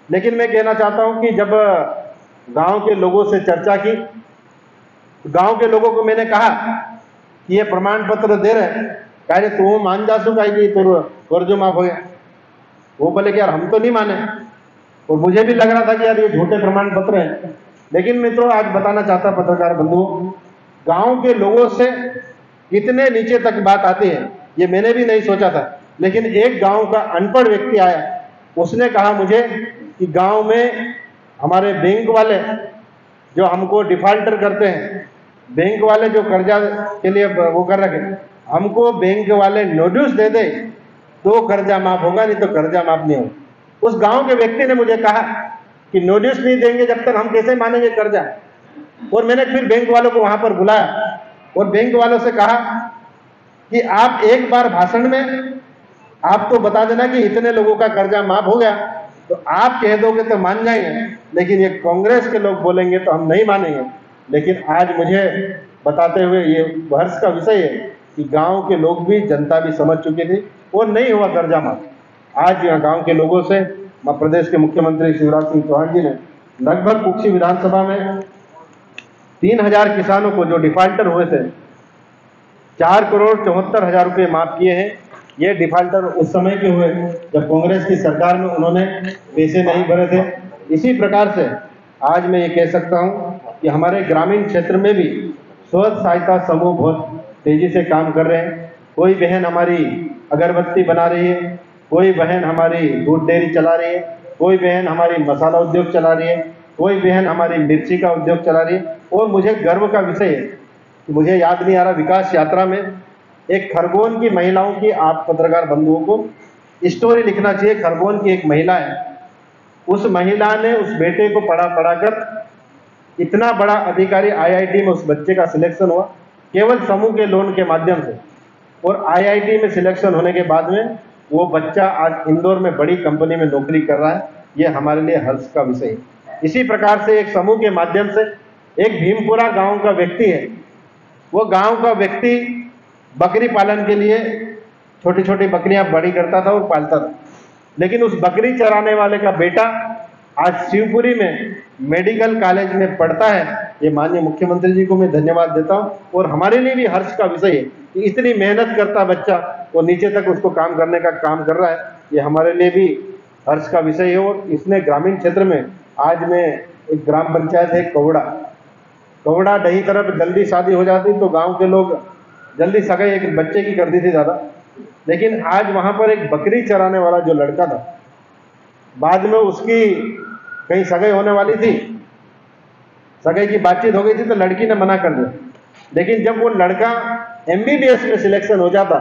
Speaker 1: लेकिन मैं कहना चाहता हूँ कि जब गांव के लोगों से चर्चा की, गांव के लोगों को मैंने कहा कि ये प्रमाण पत्र दे रहे हैं, कह रहे तू मान जा सुखा कि तो कर्ज माफ हो गया। वो बोले कि यार हम तो नहीं माने, और मुझे भी लग रहा था कि यार ये झूठे प्रमाण पत्र हैं। लेकिन मित्रों, आज बताना चाहता पत्रकार बंधुओं गांव के लोगों से कितने नीचे तक बात आती है ये मैंने भी नहीं सोचा था। लेकिन एक गांव का अनपढ़ व्यक्ति आया, उसने कहा मुझे कि गांव में हमारे बैंक वाले जो हमको डिफाल्टर करते हैं, बैंक वाले जो कर्जा के लिए वो कर रखे, हमको बैंक वाले नोटिस दे दे तो कर्जा माफ होगा, नहीं तो कर्जा माफ नहीं होगा। उस गांव के व्यक्ति ने मुझे कहा कि नोटिस नहीं देंगे जब तक हम कैसे मानेंगे कर्जा। और मैंने फिर बैंक वालों को वहां पर बुलाया और बैंक वालों से कहा कि आप एक बार भाषण में आप तो बता देना कि इतने लोगों का कर्जा माफ हो गया, तो आप कह दोगे तो मान जाएंगे, लेकिन ये कांग्रेस के लोग बोलेंगे तो हम नहीं मानेंगे। लेकिन आज मुझे बताते हुए ये हर्ष का विषय है कि गांव के लोग भी, जनता भी समझ चुकी थी और नहीं हुआ कर्जा माफ। आज यहाँ गांव के लोगों से प्रदेश के मुख्यमंत्री शिवराज सिंह चौहान जी ने लगभग कुक्षी विधानसभा में 3000 किसानों को जो डिफाल्टर हुए थे 4,74,00,000 रुपये माफ किए हैं। ये डिफाल्टर उस समय के हुए जब कांग्रेस की सरकार में उन्होंने पैसे नहीं भरे थे। इसी प्रकार से आज मैं ये कह सकता हूँ कि हमारे ग्रामीण क्षेत्र में भी स्व सहायता समूह बहुत तेजी से काम कर रहे हैं। कोई बहन हमारी अगरबत्ती बना रही है, कोई बहन हमारी दूध डेयरी चला रही है, कोई बहन हमारी मसाला उद्योग चला रही है, कोई बहन हमारी मिर्ची का उद्योग चला रही है। और मुझे गर्व का विषय है कि मुझे याद नहीं आ रहा, विकास यात्रा में एक खरगोन की महिलाओं की, आप पत्रकार बंधुओं को स्टोरी लिखना चाहिए। खरगोन की एक महिला है, उस महिला ने उस बेटे को पढ़ाकर इतना बड़ा अधिकारी IIT में उस बच्चे का सिलेक्शन हुआ केवल समूह के लोन के माध्यम से। और IIT में सिलेक्शन होने के बाद में वो बच्चा आज इंदौर में बड़ी कंपनी में नौकरी कर रहा है। ये हमारे लिए हर्ष का विषय है। इसी प्रकार से एक समूह के माध्यम से एक भीमपुरा गांव का व्यक्ति है, वो गांव का व्यक्ति बकरी पालन के लिए छोटी छोटी बकरियां बड़ी करता था और पालता था। लेकिन उस बकरी चराने वाले का बेटा आज शिवपुरी में मेडिकल कॉलेज में पढ़ता है। ये माननीय मुख्यमंत्री जी को मैं धन्यवाद देता हूँ। और हमारे लिए भी हर्ष का विषय है कि इतनी मेहनत करता बच्चा वो नीचे तक उसको काम करने का काम कर रहा है। ये हमारे लिए भी हर्ष का विषय है। और इसने ग्रामीण क्षेत्र में, आज में एक ग्राम पंचायत है कवड़ा डही तरफ जल्दी शादी हो जाती तो गांव के लोग जल्दी सगाई एक बच्चे की कर दी थी ज़्यादा। लेकिन आज वहां पर एक बकरी चराने वाला जो लड़का था, बाद में उसकी कहीं सगाई होने वाली थी, सगाई की बातचीत हो गई थी तो लड़की ने मना कर दिया। लेकिन जब वो लड़का MBBS में सिलेक्शन हो जाता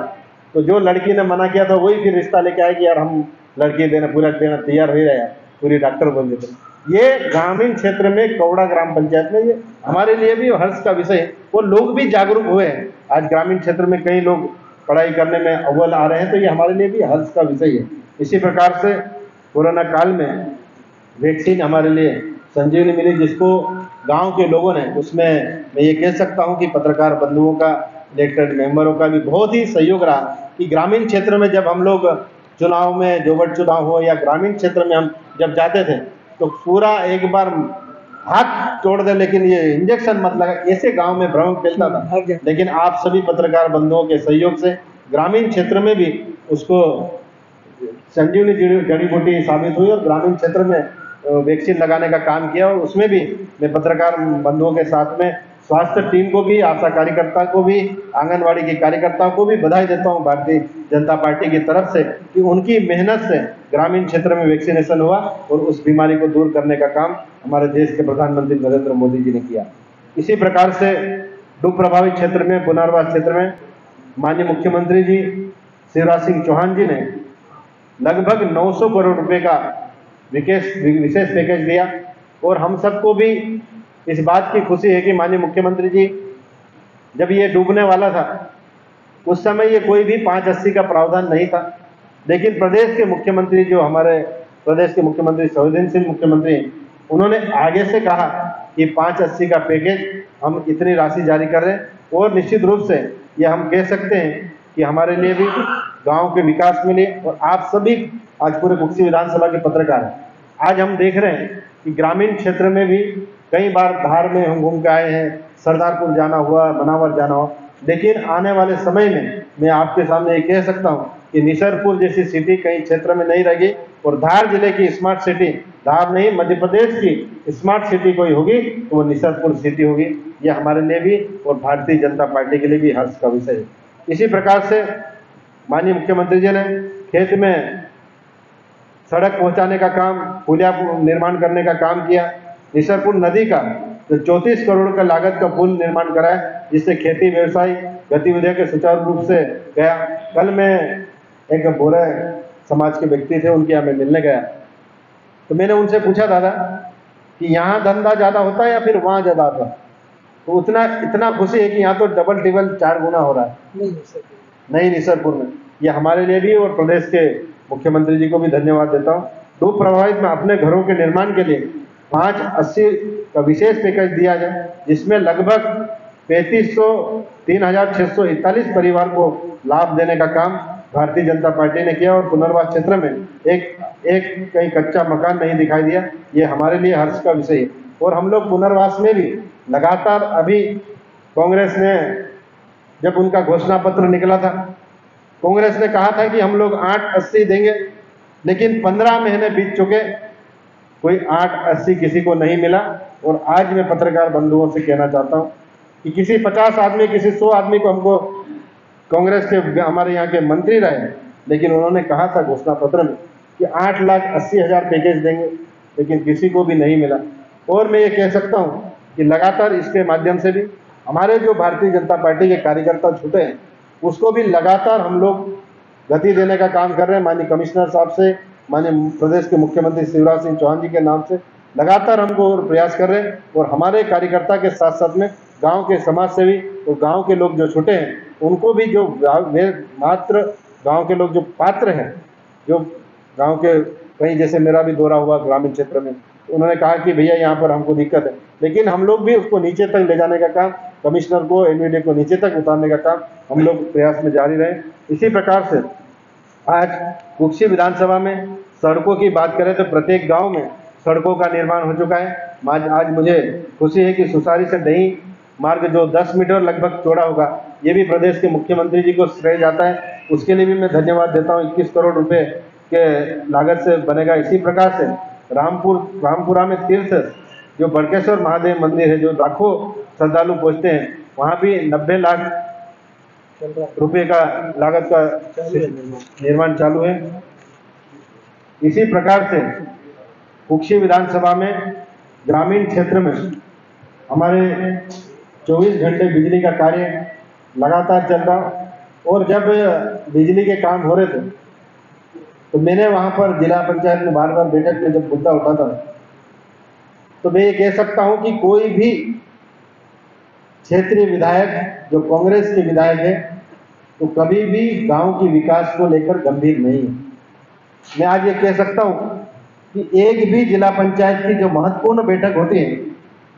Speaker 1: तो जो लड़की ने मना किया था वही फिर रिश्ता लेके आए कि यार हम लड़की पूरा देना तैयार हो ही रहा, पूरी डॉक्टर बोल देते। ये ग्रामीण क्षेत्र में कवड़ा ग्राम पंचायत में, ये हमारे लिए भी हर्ष का विषय है। वो लोग भी जागरूक हुए हैं। आज ग्रामीण क्षेत्र में कई लोग पढ़ाई करने में अव्वल आ रहे हैं, तो ये हमारे लिए भी हर्ष का विषय है। इसी प्रकार से कोरोना काल में वैक्सीन हमारे लिए संजीवनी मिली, जिसको गांव के लोगों ने, उसमें मैं ये कह सकता हूं कि पत्रकार बंधुओं का, इलेक्टेड मेंबरों का भी बहुत ही सहयोग रहा कि ग्रामीण क्षेत्र में जब हम लोग चुनाव में, जोगढ़ चुनाव हो या ग्रामीण क्षेत्र में हम जब जाते थे तो पूरा एक बार हाथ तोड़ दे लेकिन ये इंजेक्शन मत लगा, ऐसे गांव में भ्रम फैलता था। लेकिन आप सभी पत्रकार बंधुओं के सहयोग से ग्रामीण क्षेत्र में भी उसको संजीवनी जड़ी बूटी साबित हुई और ग्रामीण क्षेत्र में वैक्सीन लगाने का काम किया। और उसमें भी मैं पत्रकार बंधुओं के साथ में स्वास्थ्य टीम को भी, आशा कार्यकर्ता को भी, आंगनवाड़ी के कार्यकर्ताओं को भी बधाई देता हूं भारतीय जनता पार्टी की तरफ से कि उनकी मेहनत से ग्रामीण क्षेत्र में वैक्सीनेशन हुआ और उस बीमारी को दूर करने का काम हमारे देश के प्रधानमंत्री नरेंद्र मोदी जी ने किया। इसी प्रकार से डूब प्रभावित क्षेत्र में, पुनर्वास क्षेत्र में माननीय मुख्यमंत्री जी शिवराज सिंह चौहान जी ने लगभग 900 करोड़ रुपए का विशेष पैकेज दिया। और हम सबको भी इस बात की खुशी है कि माननीय मुख्यमंत्री जी जब ये डूबने वाला था उस समय ये कोई भी 580 का प्रावधान नहीं था। लेकिन प्रदेश के मुख्यमंत्री, जो हमारे प्रदेश के मुख्यमंत्री संवेदनशील मुख्यमंत्री, उन्होंने आगे से कहा कि 580 का पैकेज हम इतनी राशि जारी कर रहे हैं। और निश्चित रूप से ये हम कह सकते हैं कि हमारे लिए भी गांव के विकास में लिए, और आप सभी आज पूरे कुक्षी विधानसभा के पत्रकार हैं, आज हम देख रहे हैं कि ग्रामीण क्षेत्र में भी कई बार धार में हम घूम के आए हैं, सरदारपुर जाना हुआ, बनावर जाना हुआ। लेकिन आने वाले समय में मैं आपके सामने ये कह सकता हूँ कि निसरपुर जैसी सिटी कहीं क्षेत्र में नहीं रहेगी। और धार जिले की स्मार्ट सिटी, धार नहीं मध्य प्रदेश की स्मार्ट सिटी कोई होगी तो वो निसरपुर सिटी होगी। ये हमारे लिए भी और भारतीय जनता पार्टी के लिए भी हर्ष का विषय है। इसी प्रकार से माननीय मुख्यमंत्री जी ने खेत में सड़क पहुंचाने का काम, पुलिया निर्माण करने का काम किया। निसरपुर नदी का जो 34 करोड़ का लागत का पुल निर्माण करा है, जिससे खेती व्यवसाय गतिविधियों के सुचारू रूप से गया। कल मैं एक बोरा समाज के व्यक्ति थे, उनके यहाँ मैं मिलने गया, तो मैंने उनसे पूछा दादा कि यहाँ धंधा ज़्यादा होता है या फिर वहाँ ज़्यादा होता है? तो इतना खुशी है कि यहाँ तो डबल टिबल 4 गुना हो रहा है। नहीं निसरपुर में, ये हमारे लिए भी और प्रदेश के मुख्यमंत्री जी को भी धन्यवाद देता हूँ। डूब प्रभावित में अपने घरों के निर्माण के लिए 580 का विशेष पैकेज दिया जाए, जिसमें लगभग 3,641 परिवार को लाभ देने का काम भारतीय जनता पार्टी ने किया और पुनर्वास क्षेत्र में एक कहीं कच्चा मकान नहीं दिखाई दिया। ये हमारे लिए हर्ष का विषय है। और हम लोग पुनर्वास में भी लगातार, अभी कांग्रेस ने जब उनका घोषणा पत्र निकला था, कांग्रेस ने कहा था कि हम लोग 880 देंगे, लेकिन 15 महीने बीत चुके, कोई 880 किसी को नहीं मिला। और आज मैं पत्रकार बंधुओं से कहना चाहता हूं कि किसी 50 आदमी, किसी 100 आदमी को हमको कांग्रेस के हमारे यहाँ के मंत्री रहे, लेकिन उन्होंने कहा था घोषणा पत्र में कि 8,80,000 पैकेज देंगे, लेकिन किसी को भी नहीं मिला। और मैं ये कह सकता हूँ कि लगातार इसके माध्यम से भी हमारे जो भारतीय जनता पार्टी के कार्यकर्ता छूटे हैं, उसको भी लगातार हम लोग गति देने का काम कर रहे हैं। माननीय कमिश्नर साहब से, माननीय प्रदेश के मुख्यमंत्री शिवराज सिंह चौहान जी के नाम से लगातार हमको और प्रयास कर रहे हैं। और हमारे कार्यकर्ता के साथ साथ में गांव के समाज सेवी और गांव के लोग जो छूटे हैं, उनको भी जो मात्र गांव के लोग जो पात्र हैं, जो गांव के कहीं, जैसे मेरा भी दौरा हुआ ग्रामीण क्षेत्र में, उन्होंने कहा कि भैया यहाँ पर हमको दिक्कत है, लेकिन हम लोग भी उसको नीचे तक ले जाने का काम, कमिश्नर को, एनवीडी को नीचे तक उतारने का काम हम लोग प्रयास में जारी रहे। इसी प्रकार से आज कुक्षी विधानसभा में सड़कों की बात करें तो प्रत्येक गांव में सड़कों का निर्माण हो चुका है। आज मुझे खुशी है कि सुसारी से दही मार्ग जो 10 मीटर लगभग चौड़ा होगा, ये भी प्रदेश के मुख्यमंत्री जी को श्रेय जाता है। उसके लिए भी मैं धन्यवाद देता हूँ। 21 करोड़ रुपए के लागत से बनेगा। इसी प्रकार से रामपुरा में तीर्थ जो बड़केश्वर महादेव मंदिर है, जो लाखों श्रद्धालु पहुँचते हैं, वहाँ भी 90 लाख रुपए का लागत का निर्माण चालू है। इसी प्रकार से कुक्षी विधानसभा में ग्रामीण क्षेत्र में हमारे 24 घंटे बिजली का कार्य लगातार चल रहा। और जब बिजली के काम हो रहे थे तो मैंने वहां पर जिला पंचायत में बार बार बैठक में जब मुद्दा उठाता तो मैं ये कह सकता हूं कि कोई भी क्षेत्रीय विधायक जो कांग्रेस के विधायक है तो कभी भी गांव की विकास को लेकर गंभीर नहीं है। मैं आज ये कह सकता हूं कि एक भी जिला पंचायत की जो महत्वपूर्ण बैठक होती है,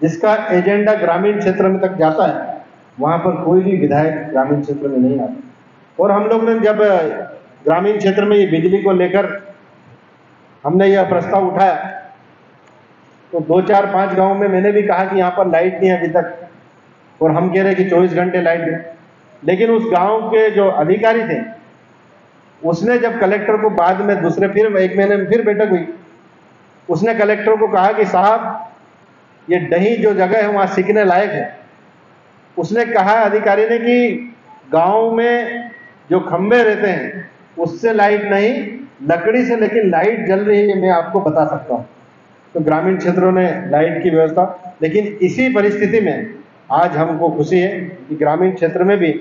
Speaker 1: जिसका एजेंडा ग्रामीण क्षेत्र में तक जाता है, वहां पर कोई भी विधायक ग्रामीण क्षेत्र में नहीं आता। और हम लोग ने जब ग्रामीण क्षेत्र में ये बिजली को लेकर हमने यह प्रस्ताव उठाया तो 2-4-5 गाँव में मैंने भी कहा कि यहाँ पर लाइट नहीं है अभी तक, और हम कह रहे कि 24 घंटे लाइट है। लेकिन उस गांव के जो अधिकारी थे, उसने जब कलेक्टर को बाद में दूसरे फिर 1 महीने में फिर बैठक हुई, उसने कलेक्टर को कहा कि साहब ये डही जो जगह है वहाँ सीखने लायक है। उसने कहा अधिकारी ने कि गांव में जो खंबे रहते हैं उससे लाइट नहीं, लकड़ी से लेकिन लाइट जल रही है, मैं आपको बता सकता हूँ। तो ग्रामीण क्षेत्रों ने लाइट की व्यवस्था, लेकिन इसी परिस्थिति में आज हमको खुशी है कि ग्रामीण क्षेत्र में भी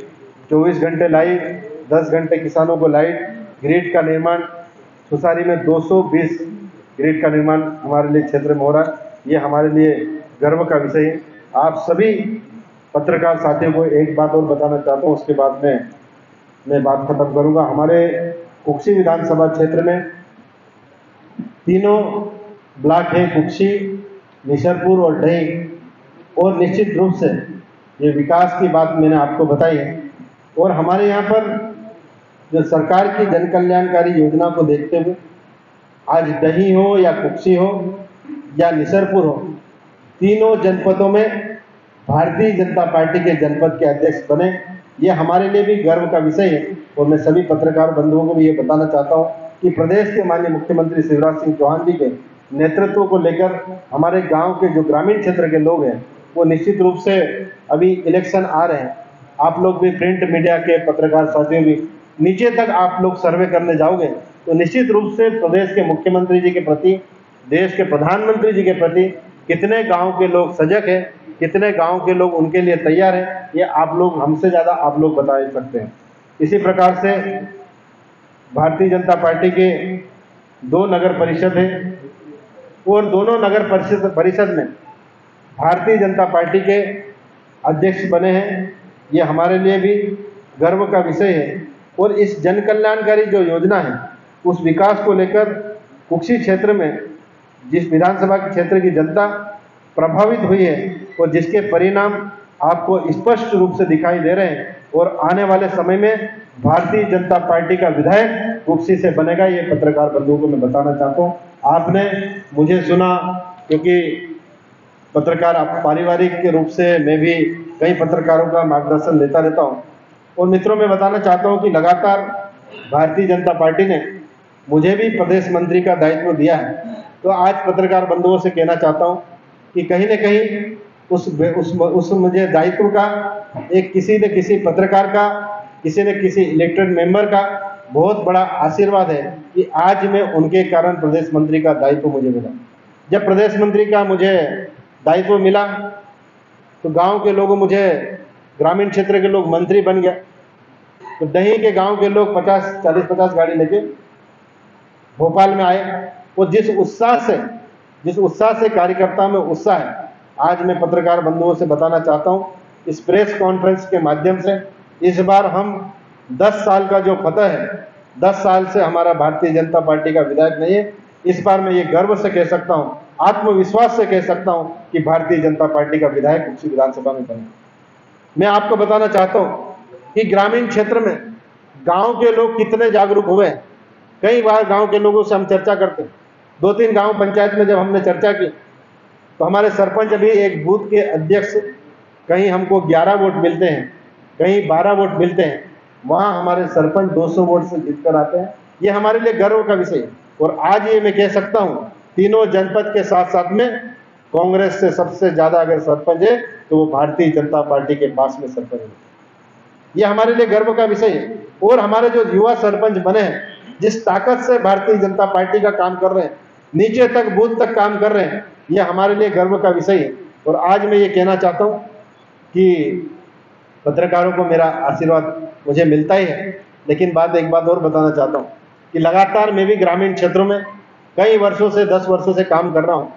Speaker 1: 24 घंटे लाइट, 10 घंटे किसानों को लाइट, ग्रिड का निर्माण, सुसारी में 220 ग्रिड का निर्माण हमारे लिए क्षेत्र में हो रहा है। ये हमारे लिए गर्व का विषय है। आप सभी पत्रकार साथियों को एक बात और बताना चाहता हूँ, उसके बाद में मैं बात खत्म करूँगा। हमारे कुक्षी विधानसभा क्षेत्र में तीनों ब्लॉक है, कुक्षी, निसरपुर और डही, और निश्चित रूप से ये विकास की बात मैंने आपको बताई है। और हमारे यहाँ पर जो सरकार की जन कल्याणकारी योजना को देखते हुए आज डही हो या कुक्षी हो या निसरपुर हो, तीनों जनपदों में भारतीय जनता पार्टी के जनपद के अध्यक्ष बने। ये हमारे लिए भी गर्व का विषय है। और मैं सभी पत्रकार बंधुओं को भी ये बताना चाहता हूँ कि प्रदेश के माननीय मुख्यमंत्री शिवराज सिंह चौहान जी के नेतृत्व को लेकर हमारे गांव के जो ग्रामीण क्षेत्र के लोग हैं वो निश्चित रूप से अभी इलेक्शन आ रहे हैं, आप लोग भी प्रिंट मीडिया के पत्रकार साथियों भी नीचे तक आप लोग सर्वे करने जाओगे तो निश्चित रूप से प्रदेश के मुख्यमंत्री जी के प्रति, देश के प्रधानमंत्री जी के प्रति कितने गांव के लोग सजग हैं, कितने गांव के लोग उनके लिए तैयार हैं, ये आप लोग हमसे ज़्यादा आप लोग बता सकते हैं। इसी प्रकार से भारतीय जनता पार्टी के 2 नगर परिषद हैं और दोनों नगर परिषद में भारतीय जनता पार्टी के अध्यक्ष बने हैं। ये हमारे लिए भी गर्व का विषय है और इस जन कल्याणकारी जो योजना है उस विकास को लेकर कुक्षी क्षेत्र में जिस विधानसभा क्षेत्र की जनता प्रभावित हुई है और जिसके परिणाम आपको स्पष्ट रूप से दिखाई दे रहे हैं और आने वाले समय में भारतीय जनता पार्टी का विधायक कुक्षी से बनेगा, ये पत्रकार बंधुओं को मैं बताना चाहता हूँ। आपने मुझे सुना क्योंकि पत्रकार पारिवारिक के रूप से मैं भी कई पत्रकारों का मार्गदर्शन लेता रहता हूँ और मित्रों मैं बताना चाहता हूँ कि लगातार भारतीय जनता पार्टी ने मुझे भी प्रदेश मंत्री का दायित्व दिया है, तो आज पत्रकार बंधुओं से कहना चाहता हूँ कि कहीं न कहीं उस मुझे दायित्व का एक किसी न किसी पत्रकार का, किसी न किसी इलेक्टेड मेंबर का बहुत बड़ा आशीर्वाद है कि आज मैं उनके कारण प्रदेश मंत्री का दायित्व मुझे मिला। जब प्रदेश मंत्री का मुझे दायित्व मिला तो गांव के लोगों मुझे, ग्रामीण क्षेत्र के लोग मंत्री बन गया, तो दही के गांव के लोग 40-50 गाड़ी लेके भोपाल में आए और जिस उत्साह से कार्यकर्ता में उत्साह है, आज मैं पत्रकार बंधुओं से बताना चाहता हूं इस प्रेस कॉन्फ्रेंस के माध्यम से इस बार हम 10 साल का जो फतह है, 10 साल से हमारा भारतीय जनता पार्टी का विधायक नहीं है, इस बार मैं ये गर्व से कह सकता हूं, आत्मविश्वास से कह सकता हूं कि भारतीय जनता पार्टी का विधायक कुक्षी विधानसभा में बने। मैं आपको बताना चाहता हूं कि ग्रामीण क्षेत्र में गांव के लोग कितने जागरूक हुए हैं। कई बार गांव के लोगों से हम चर्चा करते हैं, 2-3 गांव पंचायत में जब हमने चर्चा की तो हमारे सरपंच अभी एक बूथ के अध्यक्ष, कहीं हमको 11 वोट मिलते हैं, कहीं 12 वोट मिलते हैं, वहाँ हमारे सरपंच 200 वोट से जीत कर आते हैं। ये हमारे लिए गर्व का विषय है और आज ये मैं कह सकता हूँ तीनों जनपद के साथ साथ में कांग्रेस से सबसे ज़्यादा अगर सरपंच है तो वो भारतीय जनता पार्टी के पास में सरपंच है। ये हमारे लिए गर्व का विषय है और हमारे जो युवा सरपंच बने हैं, जिस ताकत से भारतीय जनता पार्टी का काम कर रहे हैं, नीचे तक बूथ तक काम कर रहे हैं, ये हमारे लिए गर्व का विषय है। और आज मैं ये कहना चाहता हूँ कि पत्रकारों को मेरा आशीर्वाद मुझे मिलता ही है, लेकिन एक बात और बताना चाहता हूँ कि लगातार मैं भी ग्रामीण क्षेत्रों में कई वर्षों से 10 वर्षों से काम कर रहा हूँ,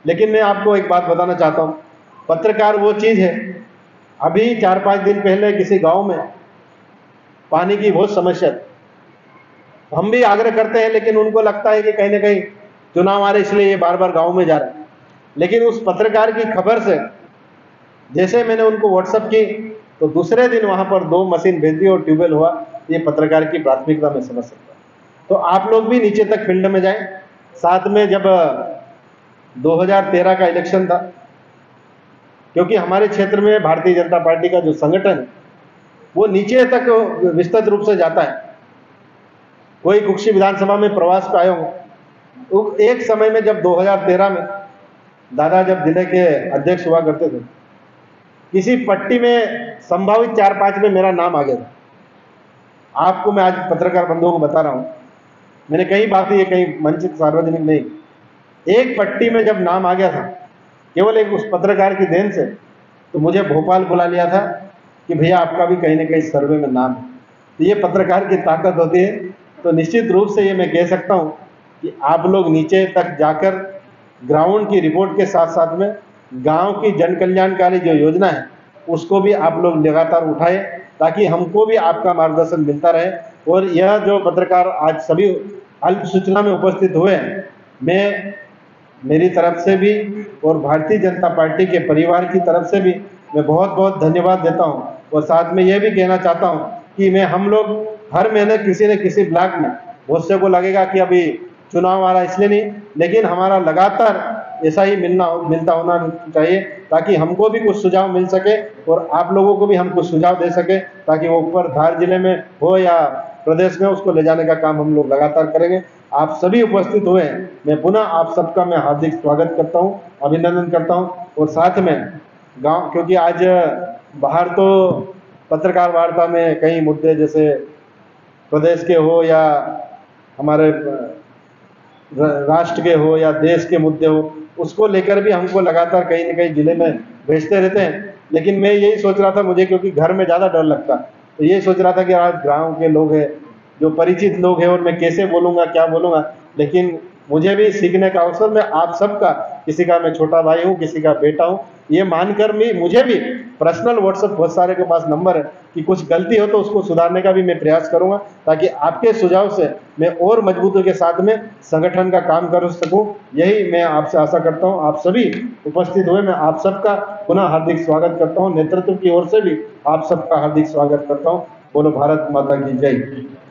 Speaker 1: लेकिन मैं आपको एक बात बताना चाहता हूँ, पत्रकार वो चीज़ है। अभी 4-5 दिन पहले किसी गांव में पानी की बहुत समस्या थी, हम भी आग्रह करते हैं लेकिन उनको लगता है कि कहीं ना कहीं चुनाव आ रहे इसलिए ये बार बार गांव में जा रहे हैं। लेकिन उस पत्रकार की खबर से जैसे मैंने उनको व्हाट्सएप की तो दूसरे दिन वहां पर 2 मशीन भेज दी और ट्यूबवेल हुआ। ये पत्रकार की प्राथमिकता में समझ सकता हूं। तो आप लोग भी नीचे तक फील्ड में जाएं। साथ में जब 2013 का इलेक्शन था, क्योंकि हमारे क्षेत्र में भारतीय जनता पार्टी का जो संगठन है वो नीचे तक विस्तृत रूप से जाता है। कोई कुक्षी विधानसभा में प्रवास पे आए हों तो एक समय में जब 2013 में दादा जब जिले के अध्यक्ष हुआ करते थे, किसी पट्टी में संभावित 4-5 में मेरा नाम आ गया था। आपको मैं आज पत्रकार बंधुओं को बता रहा हूँ, मैंने कई बात ये कहीं मंच सार्वजनिक नहीं, एक पट्टी में जब नाम आ गया था केवल एक उस पत्रकार की देन से, तो मुझे भोपाल बुला लिया था कि भैया आपका भी कहीं ना कहीं सर्वे में नाम है। तो ये पत्रकार की ताकत होती है। तो निश्चित रूप से ये मैं कह सकता हूँ कि आप लोग नीचे तक जाकर ग्राउंड की रिपोर्ट के साथ साथ में गांव की जन कल्याणकारी जो योजना है उसको भी आप लोग लगातार उठाए, ताकि हमको भी आपका मार्गदर्शन मिलता रहे। और यह जो पत्रकार आज सभी अल्प सूचना में उपस्थित हुए हैं, मैं मेरी तरफ से भी और भारतीय जनता पार्टी के परिवार की तरफ से भी मैं बहुत बहुत धन्यवाद देता हूं। और साथ में यह भी कहना चाहता हूं कि हम लोग हर महीने किसी न किसी ब्लॉक में, बहुत से को लगेगा कि अभी चुनाव आ रहा है इसलिए नहीं, लेकिन हमारा लगातार ऐसा ही मिलता होना चाहिए, ताकि हमको भी कुछ सुझाव मिल सके और आप लोगों को भी हम कुछ सुझाव दे सके, ताकि वो ऊपर धार जिले में हो या प्रदेश में उसको ले जाने का काम हम लोग लगातार करेंगे। आप सभी उपस्थित हुए हैं, मैं पुनः आप सबका मैं हार्दिक स्वागत करता हूं, अभिनंदन करता हूं। और साथ में गांव, क्योंकि आज बाहर तो पत्रकार वार्ता में कई मुद्दे जैसे प्रदेश के हो या हमारे राष्ट्र के हो या देश के मुद्दे हो, उसको लेकर भी हमको लगातार कहीं न कहीं जिले में भेजते रहते हैं। लेकिन मैं यही सोच रहा था, मुझे क्योंकि घर में ज़्यादा डर लगता, तो यही सोच रहा था कि आज गाँव के लोग हैं, जो परिचित लोग हैं, और मैं कैसे बोलूँगा, क्या बोलूँगा। लेकिन मुझे भी सीखने का अवसर, मैं आप सबका, किसी का मैं छोटा भाई हूँ, किसी का बेटा हूँ, ये मानकर मुझे भी पर्सनल व्हाट्सएप बहुत सारे के पास नंबर है कि कुछ गलती हो तो उसको सुधारने का भी मैं प्रयास करूँगा, ताकि आपके सुझाव से मैं और मजबूती के साथ में संगठन का काम कर सकूँ। यही मैं आपसे आशा करता हूँ। आप सभी उपस्थित हुए, मैं आप सबका पुनः हार्दिक स्वागत करता हूँ। नेतृत्व की ओर से भी आप सबका हार्दिक स्वागत करता हूँ। बोलो भारत माता की जय।